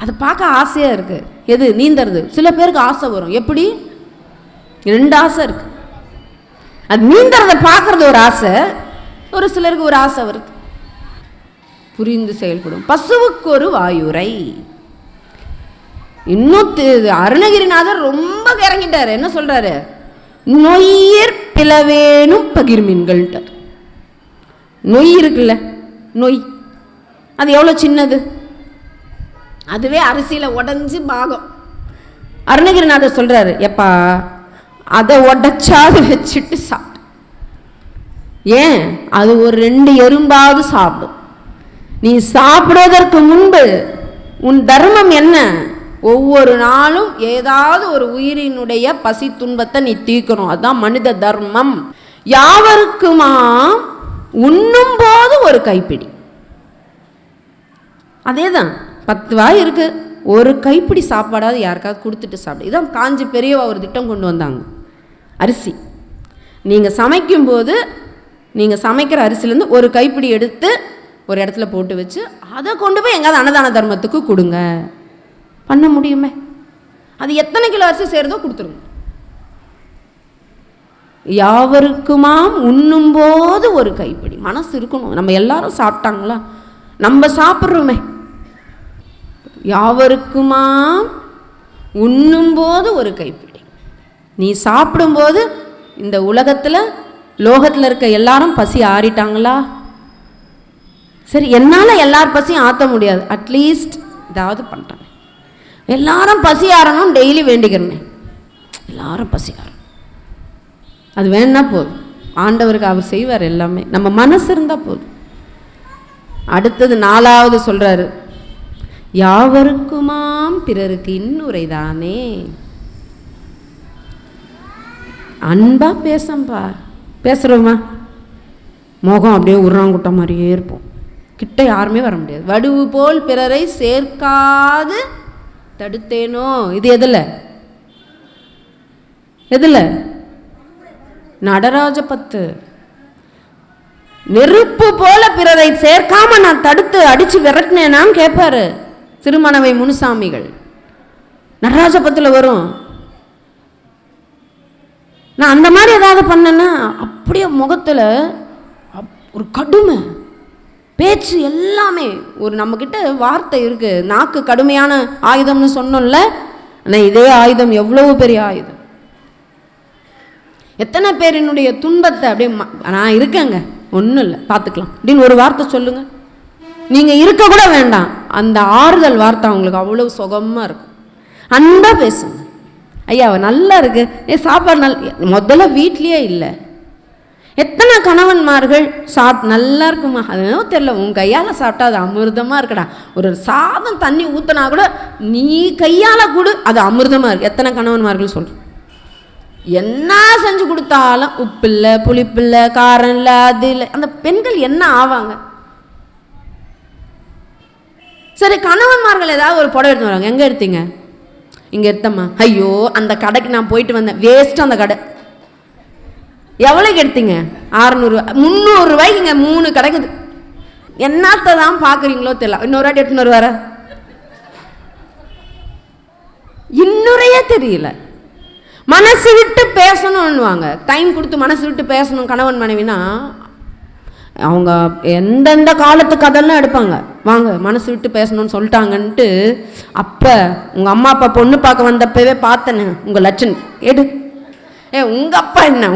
அதை பார்க்க ஆசையாக இருக்குது. எது நீந்துறது? சில பேருக்கு ஆசை வரும். எப்படி? 2 ஆசை இருக்குது. அது நீந்துறதை பார்க்குறது ஒரு ஆசை, ஒரு சிலருக்கு ஒரு ஆசை வருது. புரிந்து செயல்படும். பசுவுக்கு ஒரு வாயுரை. இன்னும் அருணகிரிநாதர் ரொம்ப இறங்கிட்டாரு. என்ன சொல்றாரு? நொய்யர் பிளவேனும் பகிர்மீன்கள்ட்டார். நொய் இருக்குல்ல, நொய் அது எவ்வளோ சின்னது, அதுவே அரிசியில் உடஞ்சி பாகம். அருணகிரிநாதர் சொல்றாரு, எப்பா அதை உடைச்சாது வச்சுட்டு சாப்பிடு. ஏன்? அது ஒரு 2 எறும்பாவது சாப்பிடும். நீ சாப்பிடுவதற்கு முன்பு உன் தர்மம் என்ன? ஒவ்வொரு நாளும் ஏதாவது ஒரு உயிரினுடைய பசி துன்பத்தை நீ தீர்க்கணும். அதுதான் மனித தர்மம். யாவருக்குமா உண்ணும் போது ஒரு கைப்பிடி. அதே தான், 10 வாய் இருக்கு, ஒரு கைப்பிடி சாப்பாடாவது யாருக்காவது கொடுத்துட்டு சாப்பிடு. இதான் காஞ்சி பெரியவா ஒரு திட்டம் கொண்டு வந்தாங்க. அரிசி நீங்கள் சமைக்கும்போது, நீங்கள் சமைக்கிற அரிசிலேருந்து ஒரு கைப்பிடி எடுத்து ஒரு இடத்துல போட்டு வச்சு அதை கொண்டு போய் எங்காவது அன்னதான தர்மத்துக்கு கொடுங்க. பண்ண முடியுமே? அது எத்தனை கிலோ அரிசி சேருதோ கொடுத்துருங்க. யாவருக்குமாம் உண்ணும் போது ஒரு கைப்பிடி. மனசு இருக்கணும். நம்ம எல்லாரும் சாப்பிட்டாங்களா? நம்ம சாப்பிட்றோமே. யாவருக்குமாம் உண்ணும் போது ஒரு கைப்பிடி. நீ சாப்பிடும்போது இந்த உலகத்தில் லோகத்தில் இருக்க எல்லாரும் பசி ஆறிட்டாங்களா? சரி, என்னால் எல்லார் பசியும் ஆற்ற முடியாது, அட்லீஸ்ட் ஏதாவது பண்ணுறேன். எல்லாரும் பசி ஆறணும் டெய்லி வேண்டிக்கிறேன். எல்லாரும் பசி ஆறணும், அது வேணா போதும். ஆண்டவருக்கு அவர் செய்வார் எல்லாமே. நம்ம மனசு இருந்தால் போதும். அடுத்தது 4வது சொல்றாரு, யாவருக்குமாம் பிறருக்கு இன்னுரைதானே. அன்பா பேசம்பா, பேசுறோமா? முகம் அப்படியே உருளாங்குட்ட மாதிரியே இருப்போம், கிட்ட யாருமே வர முடியாது. வடுவு போல் பிறரை சேர்க்காது தடுத்தேனோ. இது எதுல நடராஜ பத்து. நெருப்பு போல பிறரை சேர்க்காம நான் தடுத்து அடிச்சு விரட்டினேனான்னு கேட்பாரு திருமணவை முனுசாமிகள். நடராஜ பத்துல வரும். நான் அந்த மாதிரி ஏதாவது பண்ணேன்னா அப்படியே முகத்துல ஒரு கடுமை, பேச்சு எல்லாமே. ஒரு நம்மக்கிட்ட வார்த்தை இருக்கு, நாக்கு கடுமையான ஆயுதம்னு சொன்னோம்ல. ஆனால் இதே ஆயுதம் எவ்வளவு பெரிய ஆயுதம். எத்தனை பேரினுடைய துன்பத்தை அப்படியே நான் இருக்கேங்க, ஒன்றும் இல்லை பார்த்துக்கலாம் அப்படின்னு ஒரு வார்த்தை சொல்லுங்க. நீங்கள் இருக்க கூட வேண்டாம், அந்த ஆறுதல் வார்த்தை அவங்களுக்கு அவ்வளோ சுகமாக இருக்கும். அன்பா பேசுங்க. ஐயா நல்லா இருக்கு, சாப்பாடு முதல்ல வீட்லேயே இல்லை. எத்தனை கணவன்மார்கள் நல்லா இருக்குமா, அதுனோ தெரியல, உன் கையால் சாப்பிட்டா அது அமிர்தமாக இருக்குடா. ஒரு சாதம் தண்ணி ஊற்றினா கூட நீ கையால் கொடு, அது அமிர்தமாக இருக்கு. எத்தனை கணவன்மார்கள் சொல்கிறோம். என்ன செஞ்சு கொடுத்தாலும் உப்பு இல்லை, புளிப்பு இல்லை, காரம் இல்லை, அது இல்லை. அந்த பெண்கள் என்ன ஆவாங்க? சரி, கணவன்மார்கள் ஏதாவது ஒரு புடவை எடுத்து வராங்க, எங்கே எடுத்தீங்க? இங்கே எடுத்தம்மா. ஐயோ அந்த கடைக்கு நான் போயிட்டு வந்தேன், வேஸ்ட்டு அந்த கடை. எவ்வளோக்கு எடுத்தீங்க? 600 300 ரூபாய்க்கு இங்கே 3 கிடைக்குது. என்னத்தை தான் பார்க்குறீங்களோ தெரியல. இன்னொரு வாட்டி எடுத்துன்னு வருவார, இன்னுரையே தெரியல. மனசு விட்டு பேசணும்னுவாங்க, டைம் கொடுத்து மனசு விட்டு பேசணும் கணவன் மனைவினா. அவங்க எந்தெந்த காலத்து கதைலாம் எடுப்பாங்க. வாங்க மனசு விட்டு பேசணும்னு சொல்லிட்டாங்கன்ட்டு. அப்போ உங்கள் அம்மா அப்பா பொண்ணு பார்க்க வந்தப்பவே பார்த்தேன்னு உங்கள் லட்சணம் எடு. உங்கள் அப்பா என்ன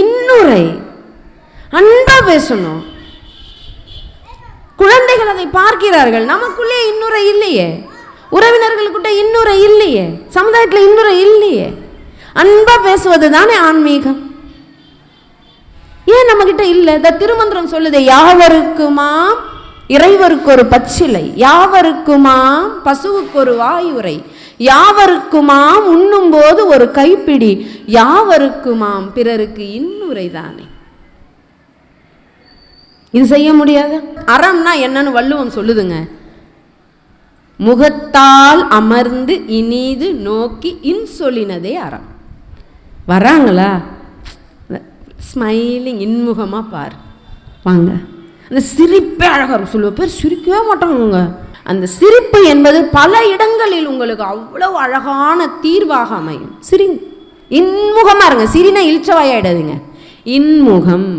இன்னுரை அன்பா பேசணும். குழந்தைகள் அதை பார்க்கிறார்கள். நமக்குள்ளே இன்னுரை இல்லையே, உறவினர்களுக்கிட்ட இன்னுரை இல்லையே, சமுதாயத்தில் இன்னுரை இல்லையே. அன்பா பேசுவது தானே ஆன்மீகம். ஏன் நம்ம கிட்ட இல்லை? இந்த திருமந்திரம் சொல்லுது, யாவருக்குமாம் இறைவருக்கு ஒரு பச்சிலை, யாவருக்குமாம் பசுவுக்கு ஒரு வாயுரை, யாவருக்குமாம் உண்ணும் போது ஒரு கைப்பிடி, யாவருக்குமாம் பிறருக்கு இன்னுரை தானே. இது செய்ய முடியாது. அறம்னா என்னன்னு வள்ளுவம் சொல்லுதுங்க. முகத்தால் அமர்ந்து இனிது நோக்கி இன்சொல்லினதே அறம். வராங்களா, ஸ்மைலிங் இன்முகமாக பார், வாங்க. அந்த சிரிப்பே அழகாக சொல்லுவ பேர் சிரிக்கவே மாட்டாங்க. அந்த சிரிப்பு என்பது பல இடங்களில் உங்களுக்கு அவ்வளவு அழகான தீர்வாக அமையும். சிரி, இன்முகமாக இருங்க. சிரினா இழிச்சவாயிடாதுங்க, இன்முகம்.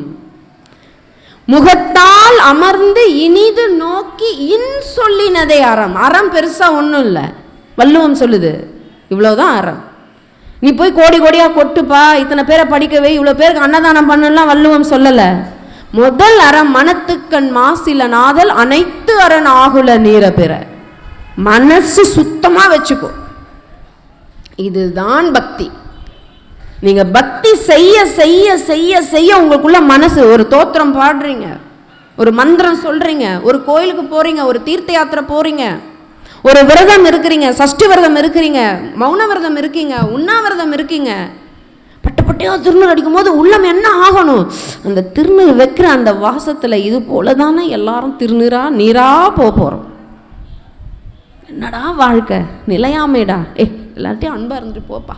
முகத்தால் அமர்ந்து இனிது நோக்கி இன் சொல்லினதே அறம். அறம் பெருசா ஒன்றும் இல்லை, வள்ளுவம் சொல்லுது இவ்வளவுதான் அறம். நீ போய் கோடி கோடியா கொட்டுப்பா, இத்தனை பேரை படிக்கவே, இவ்வளோ பேருக்கு அன்னதானம் பண்ணலாம் வள்ளுவம் சொல்லலை. முதல் அறம் மனத்துக்கண் மாசில நாதல் அனைத்து அரண் ஆகுல நீர பெற. மனசு சுத்தமா வச்சுக்கோ, இதுதான் பக்தி. நீங்க பக்தி செய்ய செய்ய செய்ய செய்ய உங்களுக்குள்ள மனசு, ஒரு தோத்திரம் பாடுறீங்க, ஒரு மந்திரம் சொல்றீங்க, ஒரு கோயிலுக்கு போறீங்க, ஒரு தீர்த்த யாத்திரை போறீங்க, ஒரு விரதம் இருக்கிறீங்க, சஷ்டி விரதம் இருக்கிறீங்க, மௌன விரதம் இருக்கீங்க, உண்ணாவிரதம் இருக்கீங்க, பட்டப்பட்டையா திருநீர் அடிக்கும் போது உள்ளம் என்ன ஆகணும்? அந்த திருநீர் வைக்கிற அந்த வாசத்துல இது போல தானே எல்லாரும் திருநீரா நீரா போறோம். என்னடா வாழ்க்கை, நிலையாமைடா. எல்லார்ட்டையும் அன்பா இருந்துட்டு போப்பா.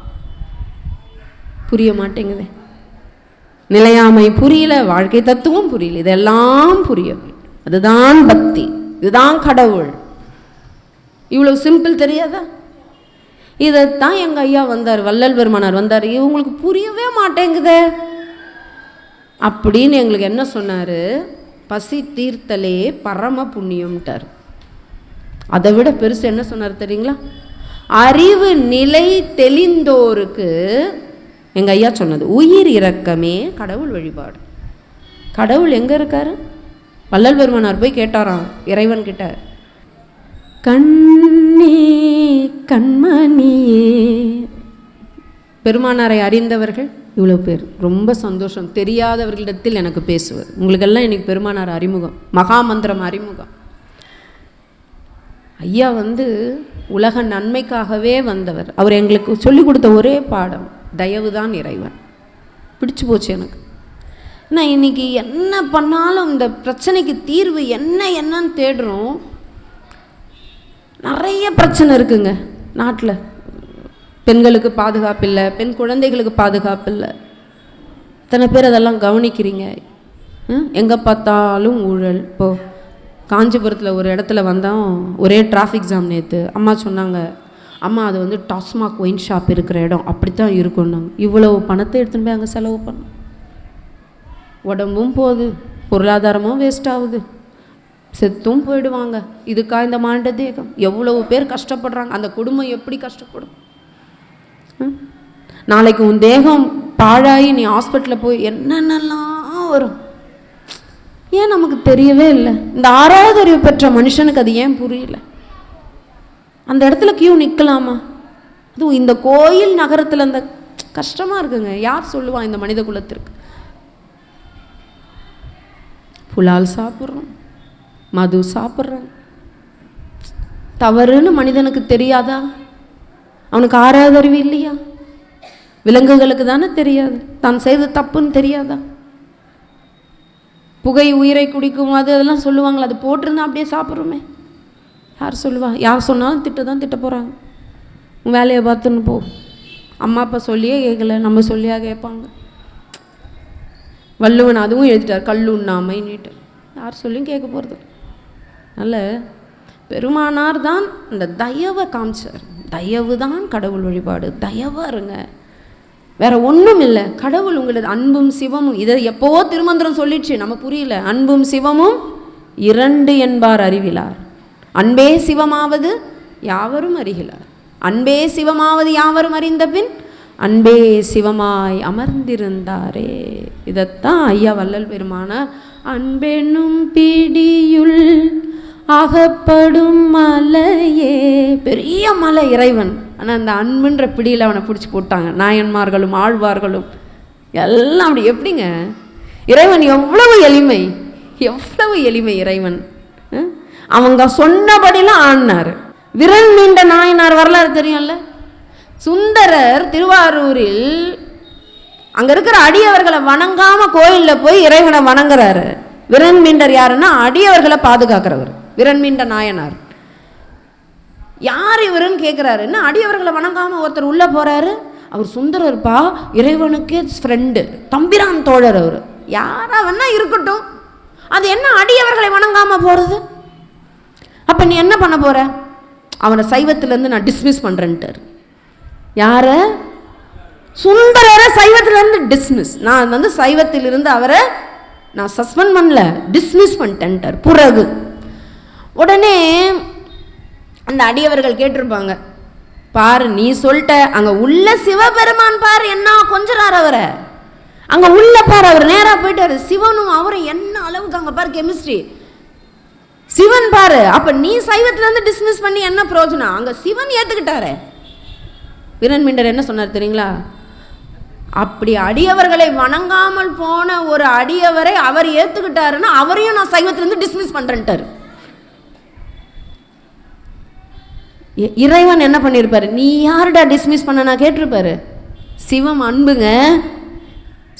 புரிய மாட்டேங்குது, நிலையாமை புரியல, வாழ்க்கை தத்துவம் புரியல, இதெல்லாம் புரியவில்லை. அதுதான் பக்தி, இதுதான் கடவுள். இவ்வளவு சிம்பிள் தெரியாதா? இதைத்தான் எங்க ஐயா வந்தார், வள்ளல் பெருமானார் வந்தார். இவங்களுக்கு புரியவே மாட்டேங்குதே அப்படின்னு எங்களுக்கு என்ன சொன்னாரு? பசி தீர்த்தலே பரம புண்ணியம்ட்டார். அதை விட பெருசு என்ன சொன்னார் தெரியுங்களா? அறிவு நிலை தெளிந்தோருக்கு எங்க ஐயா சொன்னது உயிர் இரக்கமே கடவுள் வழிபாடு. கடவுள் எங்க இருக்காரு? வள்ளல் பெருமானார் போய் கேட்டாராம் இறைவன் கிட்ட, கண்ணே கண்மணியே. பெருமானாரை அறிந்தவர்கள் இவ்வளோ பேர். ரொம்ப சந்தோஷம். தெரியாதவர்களிடத்தில் எனக்கு பேசுவது. உங்களுக்கெல்லாம் இன்னைக்கு பெருமானார் அறிமுகம், மகாமந்திரம் அறிமுகம். ஐயா உலக நன்மைக்காகவே வந்தவர். அவர் எங்களுக்கு சொல்லிக் கொடுத்த ஒரே பாடம் தயவு தான் இறைவன். பிடிச்சு போச்சு எனக்கு. நான் இன்னைக்கு என்ன பண்ணாலும் இந்த பிரச்சனைக்கு தீர்வு என்னன்னு தேடுறோம். நிறைய பிரச்சனை இருக்குங்க நாட்டில். பெண்களுக்கு பாதுகாப்பு இல்லை, பெண் குழந்தைகளுக்கு பாதுகாப்பு இல்லை. இத்தனை பேர் அதெல்லாம் கவனிக்கிறீங்க. எங்கே பார்த்தாலும் ஊழல். இப்போது காஞ்சிபுரத்தில் ஒரு இடத்துல வந்தோம், ஒரே டிராஃபிக் ஜாம். நேற்று அம்மா சொன்னாங்க, அம்மா அது டாஸ்மாக் ஒயின் ஷாப் இருக்கிற இடம், அப்படித்தான் இருக்குன்னாங்க. இவ்வளவு பணத்தை எடுத்துன்னு போய் அங்கே செலவு பண்ணோம். உடம்பும் போகுது, பொருளாதாரமும் வேஸ்ட் ஆகுது, செத்தும் போயிடுவாங்க. இதுக்கா இந்த மாண்ட தேகம்? எவ்வளவு பேர் கஷ்டப்படுறாங்க. அந்த குடும்பம் எப்படி கஷ்டப்படும்? நாளைக்கு உன் தேகம் பாழாகி நீ ஹாஸ்பிட்டலில் போய் என்னென்னலாம் வரும். ஏன் நமக்கு தெரியவே இல்லை? இந்த 6வது அறிவு பெற்ற மனுஷனுக்கு அது ஏன் புரியல? அந்த இடத்துல கியூ நிற்கலாமா? அதுவும் இந்த கோயில் நகரத்தில் அந்த கஷ்டமாக இருக்குங்க. யார் சொல்லுவான் இந்த மனித குலத்திற்கு? புலால் சாப்பிட்றோம், மது சாப்பிட்றோம். தவறுன்னு மனிதனுக்கு தெரியாதா? அவனுக்கு 6வது அறிவு இல்லையா? விலங்குகளுக்கு தானே தெரியாது, தான் செய்த தப்புன்னு தெரியாதா? புகை உயிரை குடிக்கும் அது அதெல்லாம் சொல்லுவாங்களா? அது போட்டிருந்தா அப்படியே சாப்பிட்றோமே. யார் சொல்லுவா? யார் சொன்னாலும் திட்ட போகிறாங்க. உன் வேலையை பார்த்துன்னு போ. அம்மா அப்பா சொல்லியே கேட்கல, நம்ம சொல்லியா கேட்பாங்க. வள்ளுவன் அதுவும் எழுதிட்டார், கல்லுண்ணாமை நீட்டு. யார் சொல்லியும் கேட்க போகிறது. அதனால் பெருமானார் தான் அந்த தயவை காமிச்சார். தயவு தான் கடவுள் வழிபாடு. தயவாக இருங்க, வேற ஒன்றும் இல்லை. கடவுள் உங்களது அன்பும் சிவமும், இதை எப்போவோ திருமந்திரம் சொல்லிடுச்சு, நம்ம புரியல. அன்பும் சிவமும் 2 என்பார் அறிவிலார். அன்பே சிவமாவது யாவரும் அறிகிறார். அன்பே சிவமாவது யாவரும் அறிந்த பின் அன்பே சிவமாய் அமர்ந்திருந்தாரே. இதைத்தான் ஐயா வள்ளல் பெருமானார் அன்பெனும் பிடியுள் அகப்படும் மலையே. பெரிய மலை இறைவன். ஆனால் அந்த அன்புன்ற பிடியில் அவனை பிடிச்சி போட்டாங்க நாயன்மார்களும் ஆழ்வார்களும் எல்லாம். அப்படி எப்படிங்க? இறைவன் எவ்வளவு எளிமை, எவ்வளவு எளிமை இறைவன். அவங்க சொன்னபடிலாம் ஆடினார். விரல் மீண்ட நாயனார் வரலாறு தெரியும்ல. சுந்தரர் திருவாரூரில் அங்கே இருக்கிற அடியவர்களை வணங்காமல் கோயிலில் போய் இறைவனை வணங்குறாரு. விரன் மீண்டர் யாருன்னா அடியவர்களை பாதுகாக்கிறவர் விரன்மீண்ட நாயனார். யார் இவருன்னு கேட்குறாருன்னா, அடியவர்களை வணங்காமல் ஒருத்தர் உள்ளே போகிறாரு. அவர் சுந்தரர்ப்பா, இறைவனுக்கே ஃப்ரெண்டு, தம்பிரான் தோழர். அவர் யாரா வேணா இருக்கட்டும், அது என்ன அடியவர்களை வணங்காமல் போகிறது? அப்போ நீ என்ன பண்ண போகிற? அவனை சைவத்திலேருந்து நான் டிஸ்மிஸ் பண்ணுறேன்ட்டார். யார? சுந்தரரை சைவத்திலேருந்து டிஸ்மிஸ். நான் சைவத்திலிருந்து அவரை நான் சஸ்பெண்ட் பண்ணல, டிஸ்மிஸ் பண்ணிட்டேன்ட்டார். பிறகு உடனே அந்த அடியவர்கள் கேட்டிருப்பாங்க, பாரு நீ சொல்லிட்ட, அங்கே உள்ள சிவபெருமான் பாரு என்ன கொஞ்சறார் அவரை. அங்கே உள்ள பாரு, அவர் நேராக போயிட்டாரு. சிவனும் அவரும் என்ன அளவுக்கு அங்கே பாரு கெமிஸ்ட்ரி. சிவன் பாரு. அப்போ நீ சைவத்திலேருந்து டிஸ்மிஸ் பண்ணி என்ன பிரயோஜனம்? அங்கே சிவன் ஏற்றுக்கிட்டாரு. விரன்மீண்டர் என்ன சொன்னார் தெரியுங்களா? அப்படி அடியவர்களை வணங்காமல் போன ஒரு அடியவரை அவர் ஏற்றுக்கிட்டாருன்னா அவரையும் நான் சைவத்திலேருந்து டிஸ்மிஸ் பண்ணுறேன்ட்டார். இறைவன் என்ன பண்ணியிருப்பாரு? நீ யாருடா டிஸ்மிஸ் பண்ண நான் கேட்டிருப்பாரு. சிவம் அன்புங்க.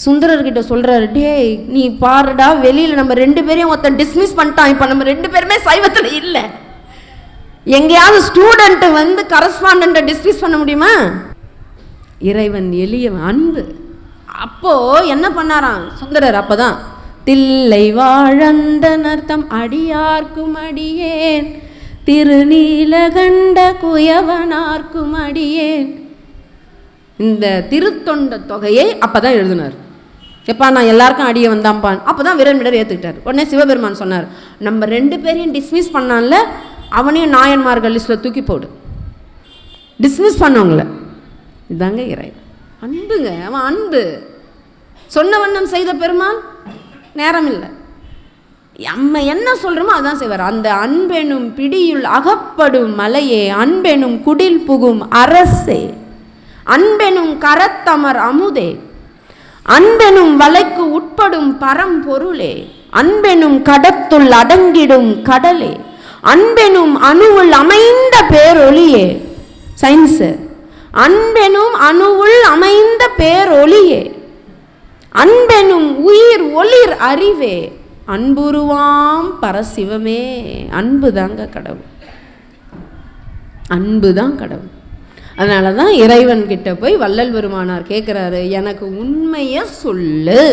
சுந்தரர்கிட்ட சொல்கிறாரு, டேய் நீ பாருடா, வெளியில் நம்ம 2 பேரையும் ஒருத்தன் டிஸ்மிஸ் பண்ணிட்டான், இப்போ நம்ம 2 பேருமே சைவத்தில் இல்லை. எங்கேயாவது ஸ்டூடெண்ட் கரஸ்பாண்டண்ட்டை டிஸ்மிஸ் பண்ண முடியுமா? இறைவன் எளிய அன்பு. அப்போ என்ன பண்ணாராம் சுந்தரர்? அப்போதான் தில்லை வாழந்த நர்த்தம் அடியார்க்கும் அடியேன், திருநீலகண்ட குயவனார்க்கும் அடியேன். இந்த திருத்தொண்ட தொகையை அப்பதான் எழுதினார். எப்பா நான் எல்லாருக்கும் அடிய வந்தாம்பான். அப்போதான் விரன்மீண்டர் ஏற்றுக்கிட்டார். உடனே சிவபெருமான் சொன்னார், நம்ம 2 பேரையும் டிஸ்மிஸ் பண்ணான்ல, அவனையும் நாயன்மார்கள் லிஸ்ட்டில் தூக்கி போடு. டிஸ்மிஸ் பண்ணவங்கள. இதாங்க இறைவன் அன்புங்க. அவன் அன்பு சொன்ன வண்ணம் செய்த பெருமான். நேரம் இல்லை, நம்ம என்ன சொல்கிறோமோ அதான் செய்வார். அந்த அன்பெனும் பிடியுள் அகப்படும் மலையே, அன்பெனும் குடில் புகும் அரசே, அன்பெனும் கரத்தமர் அமுதே, அன்பெனும் வலைக்கு உட்படும் பரம்பொருளே, அன்பெனும் கடத்துள் அடங்கிடும் கடலே, அன்பெனும் அணுவுள் அமைந்த பேரொளியே. சயின்ஸ், அன்பெனும் அணுவுள் அமைந்த பேரொளியே, அன்பெனும் உயிர் ஒளிர் அறிவே, அன்புருவாம் பரசிவமே. அன்பு தாங்க கடவுள், அன்பு தான் கடவுள். அதனால தான் இறைவன் கிட்ட போய் வள்ளல் பெருமானார் கேட்குறாரு, எனக்கு உண்மையை சொல்லு.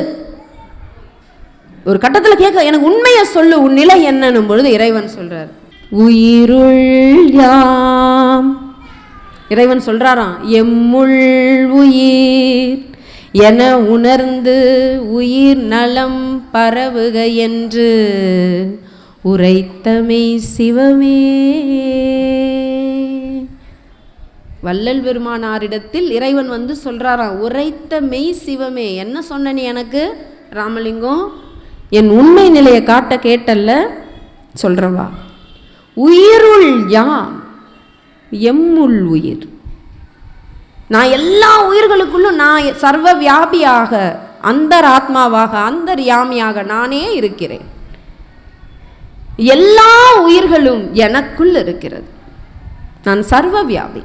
ஒரு கட்டத்தில் கேட்க, எனக்கு உண்மையை சொல்லு, உன் நிலை என்னன்னும் பொழுது இறைவன் சொல்றார், உயிருள் யாம். இறைவன் சொல்றாராம், எம்முள் உயிர் என உணர்ந்து உயிர் நலம் பரவுக என்று உரைத்தமை சிவமே. வள்ளல் பெருமானாரிடத்தில் இறைவன் வந்து சொல்றாராம், உரைத்த மெய் சிவமே. என்ன சொன்ன நீ எனக்கு ராமலிங்கம்? என் உண்மை நிலையை காட்ட கேட்டல்ல, சொல்றவா. உயிருள் யாம், எம்முள் உயிர். நான் எல்லா உயிர்களுக்குள்ளும் நான் சர்வ வியாபியாக, அந்தர் ஆத்மாவாக, அந்தர் யாமியாக நானே இருக்கிறேன். எல்லா உயிர்களும் எனக்குள் இருக்கிறது. நான் சர்வ வியாபி,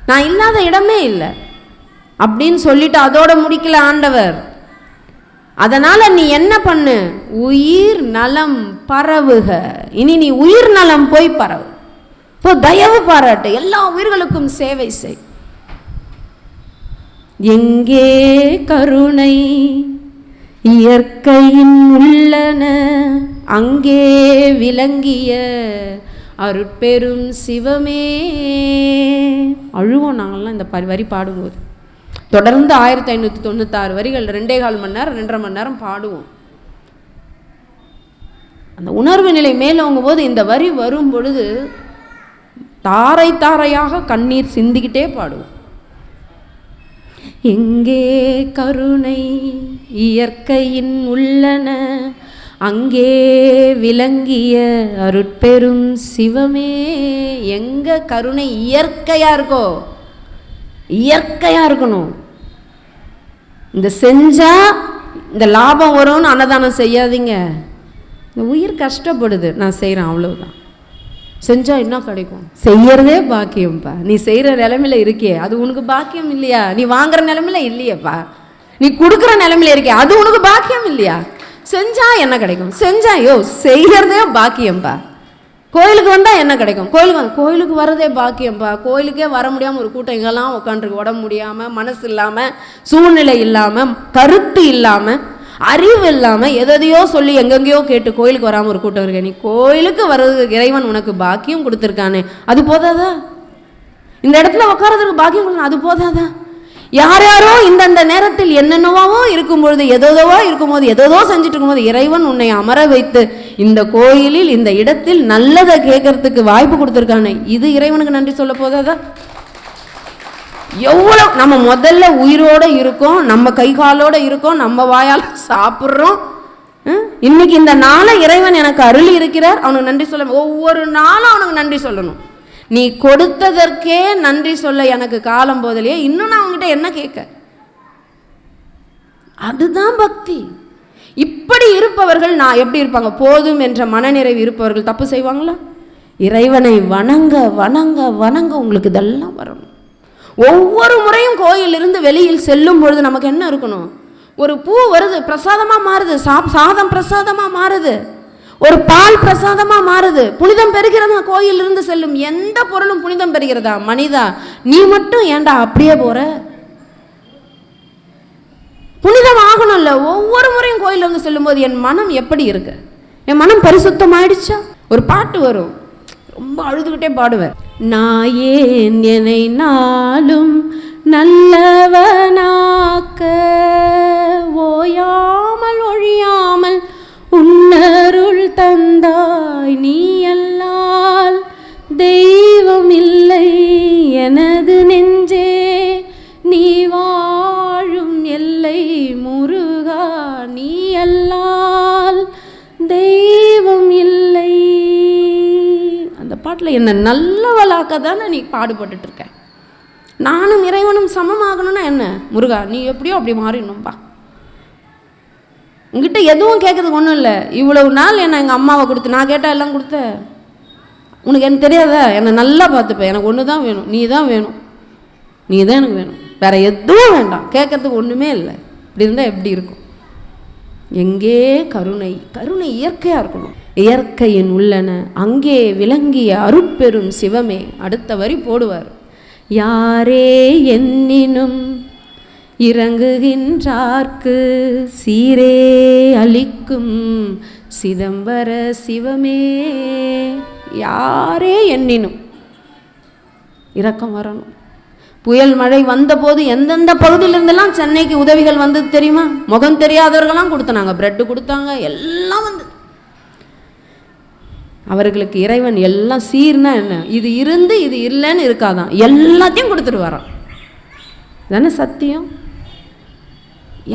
நான் இல்லாத இடமே இல்லை அப்படின்னு சொல்லிட்டு அதோட முடிக்கல ஆண்டவர். அதனால நீ என்ன பண்ணு, உயிர் நலம் பரவுக. இனி நீ உயிர் நலம் போய் பரவு, இப்போ தயவு பாராட்டு, எல்லா உயிர்களுக்கும் சேவை செய். எங்கே கருணை இயற்கையின் உள்ளன, அங்கே விளங்கிய அருட்பெரும் சிவமே. அழுவோம் நாங்கள்லாம் இந்த வரி பாடும்போது. தொடர்ந்து 1596 வரிகள் 2.25 மணி நேரம் 2.5 மணி நேரம் பாடுவோம். அந்த உணர்வு நிலை மேலோங்கும் போது இந்த வரி வரும் பொழுது தாரை தாரையாக கண்ணீர் சிந்திக்கிட்டே பாடுவோம். எங்கே கருணை இயற்கையின் உள்ளன, அங்கே விளங்கிய அருட்பெரும் சிவமே. எங்க கருணை இயற்கையா இருக்கோ, இயற்கையா இருக்கணும். இந்த செஞ்சா இந்த லாபம் வரும்னு அன்னதானம் செய்யாதீங்க. இந்த உயிர் கஷ்டப்படுது, நான் செய்கிறேன் அவ்வளவுதான். செஞ்சா என்ன கிடைக்கும்? செய்யறதே பாக்கியம்ப்பா. நீ செய்கிற நிலைமையில இருக்கியே, அது உனக்கு பாக்கியம் இல்லையா? நீ வாங்குற நிலைமையில இல்லையப்பா, நீ கொடுக்குற நிலைமையில இருக்கிய, அது உனக்கு பாக்கியம் இல்லையா? செஞ்சா என்ன கிடைக்கும்? செஞ்சா செய்யறதே பாக்கியம்பா. கோயிலுக்கு வந்தால் என்ன கிடைக்கும்? கோயிலுக்கு வரதே பாக்கியம்பா. கோயிலுக்கே வர முடியாமல் ஒரு கூட்டம் இங்கெல்லாம் உட்காந்துருக்கு, உடம்பு முடியாமல், மனசு இல்லாமல், சூழ்நிலை இல்லாமல், கருத்து இல்லாமல், அறிவு இல்லாமல், எதையோ சொல்லி எங்கெங்கேயோ கேட்டு கோயிலுக்கு வராமல் ஒரு கூட்டம் இருக்கு. நீ கோயிலுக்கு வர்றது இறைவன் உனக்கு பாக்கியம் கொடுத்துருக்கானே, அது போதாதா? இந்த இடத்துல உட்காரதுக்கு பாக்கியம் கொடுக்கணும், அது போதாதா? யாரோ இந்தந்த நேரத்தில் என்னென்னவோ இருக்கும்பொழுது, எதோதவோ இருக்கும்போது, எதோ செஞ்சுட்டு இருக்கும்போது இறைவன் உன்னை அமர வைத்து இந்த கோயிலில் இந்த இடத்தில் நல்லதை கேட்கறதுக்கு வாய்ப்பு கொடுத்துருக்கானே, இது இறைவனுக்கு நன்றி சொல்ல போதாதா? எவ்வளோ நம்ம முதல்ல உயிரோட இருக்கோம், நம்ம கை காலோட இருக்கோம், நம்ம வாயால் சாப்பிட்றோம். இன்னைக்கு இந்த நாளை இறைவன் எனக்கு அருளி இருக்கிறார், அவனுக்கு நன்றி சொல்ல. ஒவ்வொரு நாளும் அவனுக்கு நன்றி சொல்லணும். நீ கொடுத்ததற்கே நன்றி சொல்ல எனக்கு காலம் போதலையே, இன்னும் நான் அவங்ககிட்ட என்ன கேட்க? அதுதான் பக்தி. இப்படி இருப்பவர்கள் நான் எப்படி இருப்பாங்க? போதும் என்ற மனநிறைவு இருப்பவர்கள் தப்பு செய்வாங்களா? இறைவனை வணங்க வணங்க வணங்க உங்களுக்கு இதெல்லாம் வரணும். ஒவ்வொரு முறையும் கோயிலிருந்து வெளியில் செல்லும் பொழுது நமக்கு என்ன இருக்கணும்? ஒரு பூ வருது, பிரசாதமாக மாறுது, சாதம் பிரசாதமாக மாறுது, ஒரு பால் பிரசாதமா மாறுது, புனிதம் பெறுகிறதா? கோயிலிருந்து செல்லும் எந்த பொருளும் புனிதம் பெறுகிறதா? மனிதா, நீ மட்டும் ஏண்டா அப்படியே போற? புனிதம் ஆகணும்ல. ஒவ்வொரு முறையும் கோயிலிருந்து செல்லும் போது என் மனம் எப்படி இருக்கு? என் மனம் பரிசுத்தம் ஆயிடுச்சா? ஒரு பாட்டு வரும், ரொம்ப அழுதுகிட்டே பாடுவேன். நாயேன் என்னை நாளும் நல்லவனாக்க, ஓயாமல் ஒழியாமல் உன்னருள் தந்தாய், நீ அல்லால் தெய்வம் இல்லை எனது நெஞ்சே, நீ வாழும் எல்லை முருகா, நீ அல்லால் தெய்வம் இல்லை. அந்த பாட்டில் என்ன நல்லவளாக்க தானே நீ பாடுபட்டு இருக்க. நானும் இறைவனும் சமமாகணும்னா என்ன? முருகா நீ எப்படியோ அப்படி மாறிடணும்பா. உங்ககிட்ட எதுவும் கேட்கறதுக்கு ஒன்றும் இல்லை. இவ்வளவு நாள் என்னை எங்கள் அம்மாவை கொடுத்து நான் கேட்டால் எல்லாம் கொடுத்த. உனக்கு எனக்கு தெரியாதா? என்னை நல்லா பார்த்துப்பேன். எனக்கு ஒன்று தான் வேணும், நீ தான் வேணும், நீ தான் எனக்கு வேணும், வேற எதுவும் வேண்டாம், கேட்கறதுக்கு ஒன்றுமே இல்லை. இப்படி இருந்தால் எப்படி இருக்கும்? எங்கே கருணை? கருணை இயற்கையாக இருக்கணும். இயற்கையின் உள்ளன அங்கே விளங்கிய அருட்பெரும் சிவமே. அடுத்த வரி போடுவார். யாரே எண்ணினும் இறங்குகின்றார்க்கு சீரே அளிக்கும் சிதம்பர சிவமே. யாரே எண்ணினும் இரக்கம் வரணும். புயல் மழை வந்தபோது எந்தெந்த பகுதியிலிருந்தெல்லாம் சென்னைக்கு உதவிகள் வந்தது தெரியுமா? முகம் தெரியாதவர்கள்லாம் கொடுத்தாங்க, பிரெட்டு கொடுத்தாங்க, எல்லாம் வந்து. அவர்களுக்கு இறைவன் எல்லாம் சீர்னா என்ன? இது இருந்து இது இல்லைன்னு இருக்காதான், எல்லாத்தையும் கொடுத்துட்டு வரான். தானே சத்தியம்?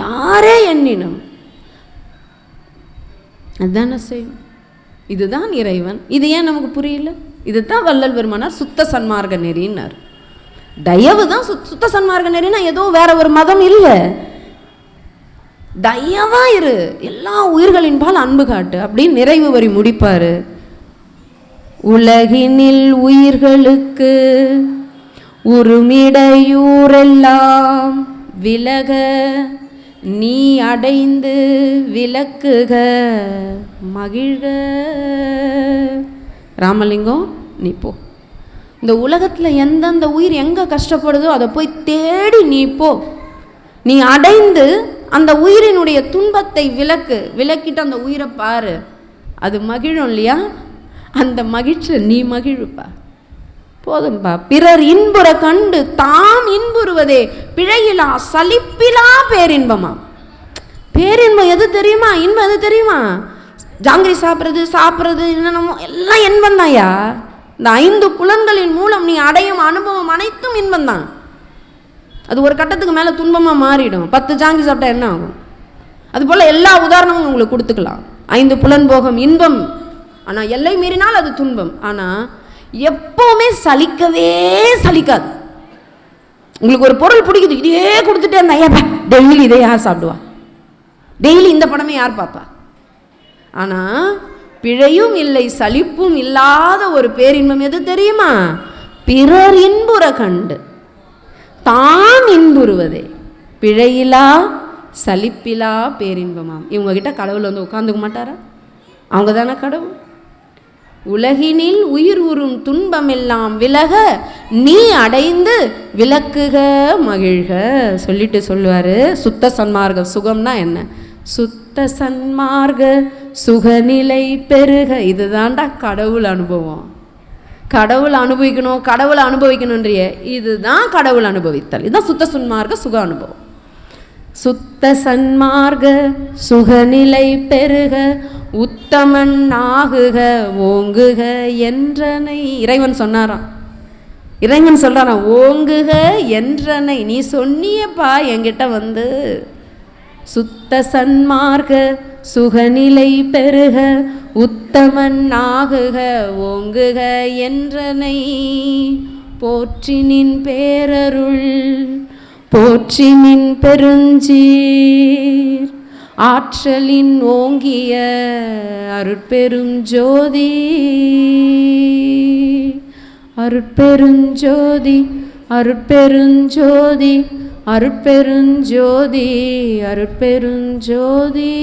யாரே எண்ணினும் அதுதானே செய்யும். இதுதான் இறைவன். இது ஏன் நமக்கு புரியல? இதுதான் வள்ளல் பெருமானார் சுத்த சன்மார்க்க நெறின்னார். தயவு தான் சுத்த சன்மார்க்க நெறினா ஏதோ வேற ஒரு மதம் இல்லை. தயவா இரு, எல்லா உயிர்களின் பால் அன்பு காட்டு அப்படின்னு நிறைவு வரி முடிப்பாரு. உலகினில் உயிர்களுக்கு உருமிடையூரெல்லாம் விலக நீ அடைந்து விலக்குக மகிழ்க. ராமலிங்கம் நீ போ. இந்த உலகத்தில் எந்தெந்த உயிர் எங்கே கஷ்டப்படுதோ அதை போய் தேடி நீ போ. நீ அடைந்து அந்த உயிரினுடைய துன்பத்தை விலக்கிட்டு அந்த உயிரை பாரு. அது மகிழும் இல்லையா? அந்த மகிழ்ச்சி நீ மகிழ்ப்பா. போதும்பா. பிறர் இன்புற கண்டு தாம் இன்புறுவதே பிழையிலா சலிப்பிலா பேரின்பமா. பேரின்பம் எது தெரியுமா? இன்பம் எது தெரியுமா? ஜாங்கிரி சாப்பிட்றது என்னென்னமோ எல்லாம் இன்பம் தான்யா. இந்த 5 புலன்களின் மூலம் நீ அடையும் அனுபவம் அனைத்தும் இன்பம் தான். அது ஒரு கட்டத்துக்கு மேலே துன்பமாக மாறிடும். 10 ஜாங்கிரி சாப்பிட்டா என்ன ஆகும்? அதுபோல் எல்லா உதாரணமும் உங்களுக்கு கொடுத்துக்கலாம். 5 புலன் போகம் இன்பம், ஆனால் எல்லை மீறினால் அது துன்பம். ஆனால் எப்போவுமே சலிக்கவே சலிக்காது. உங்களுக்கு ஒரு பொருள் பிடிக்குது, இதே கொடுத்துட்டே இருந்தா ஏப்பா டெய்லி இதே யார் சாப்பிடுவா? டெய்லி இந்த படமே யார் பார்ப்பா? ஆனால் பிழையும் இல்லை சலிப்பும் இல்லாத ஒரு பேரின்பம் எது தெரியுமா? பிறர் இன்புற கண்டு தாம் இன்புறுவதே பிழையிலா சலிப்பிலா பேரின்பமாம். இவங்க கிட்ட கடவுள் வந்து உட்காந்துக்க மாட்டாரா? அவங்க தானே கடவுள். உலகினில் உயிர் உறும் துன்பமெல்லாம் விலக நீ அடைந்து விலக்குக மகிழ்க சொல்லிட்டு சொல்லுவாரு. சுத்த சன்மார்க்க சுகம்னா என்ன? சுத்த சன்மார்க்க சுகநிலை பெருக. இதுதான்டா கடவுள் அனுபவம். கடவுள் அனுபவிக்கணுன்றிய இதுதான் கடவுள் அனுபவித்தல். இதுதான் சுத்த சன்மார்க்க சுக அனுபவம். சுத்த சன்மார்க்க சுகநிலை பெருக உத்தமன் ஆகுக ஓங்குக என்றனை. இறைவன் சொன்னாராம். ஓங்குக என்றனை. நீ சொன்னியப்பா என்கிட்ட வந்து சுத்த சன்மார்க்க சுகநிலை பெருக உத்தமன் ஆகுக ஓங்குக என்றனை. போற்றினின் பேரருள் போற்றினின் பெருஞ்சீர் ஆற்றலின் ஓங்கிய அருட்பெரும் ஜோதி அருட்பெருஞ்சோதி அருட்பெருஞ்சோதி அருட்பெருஞ்சோதி அருட்பெருஞ்சோதி.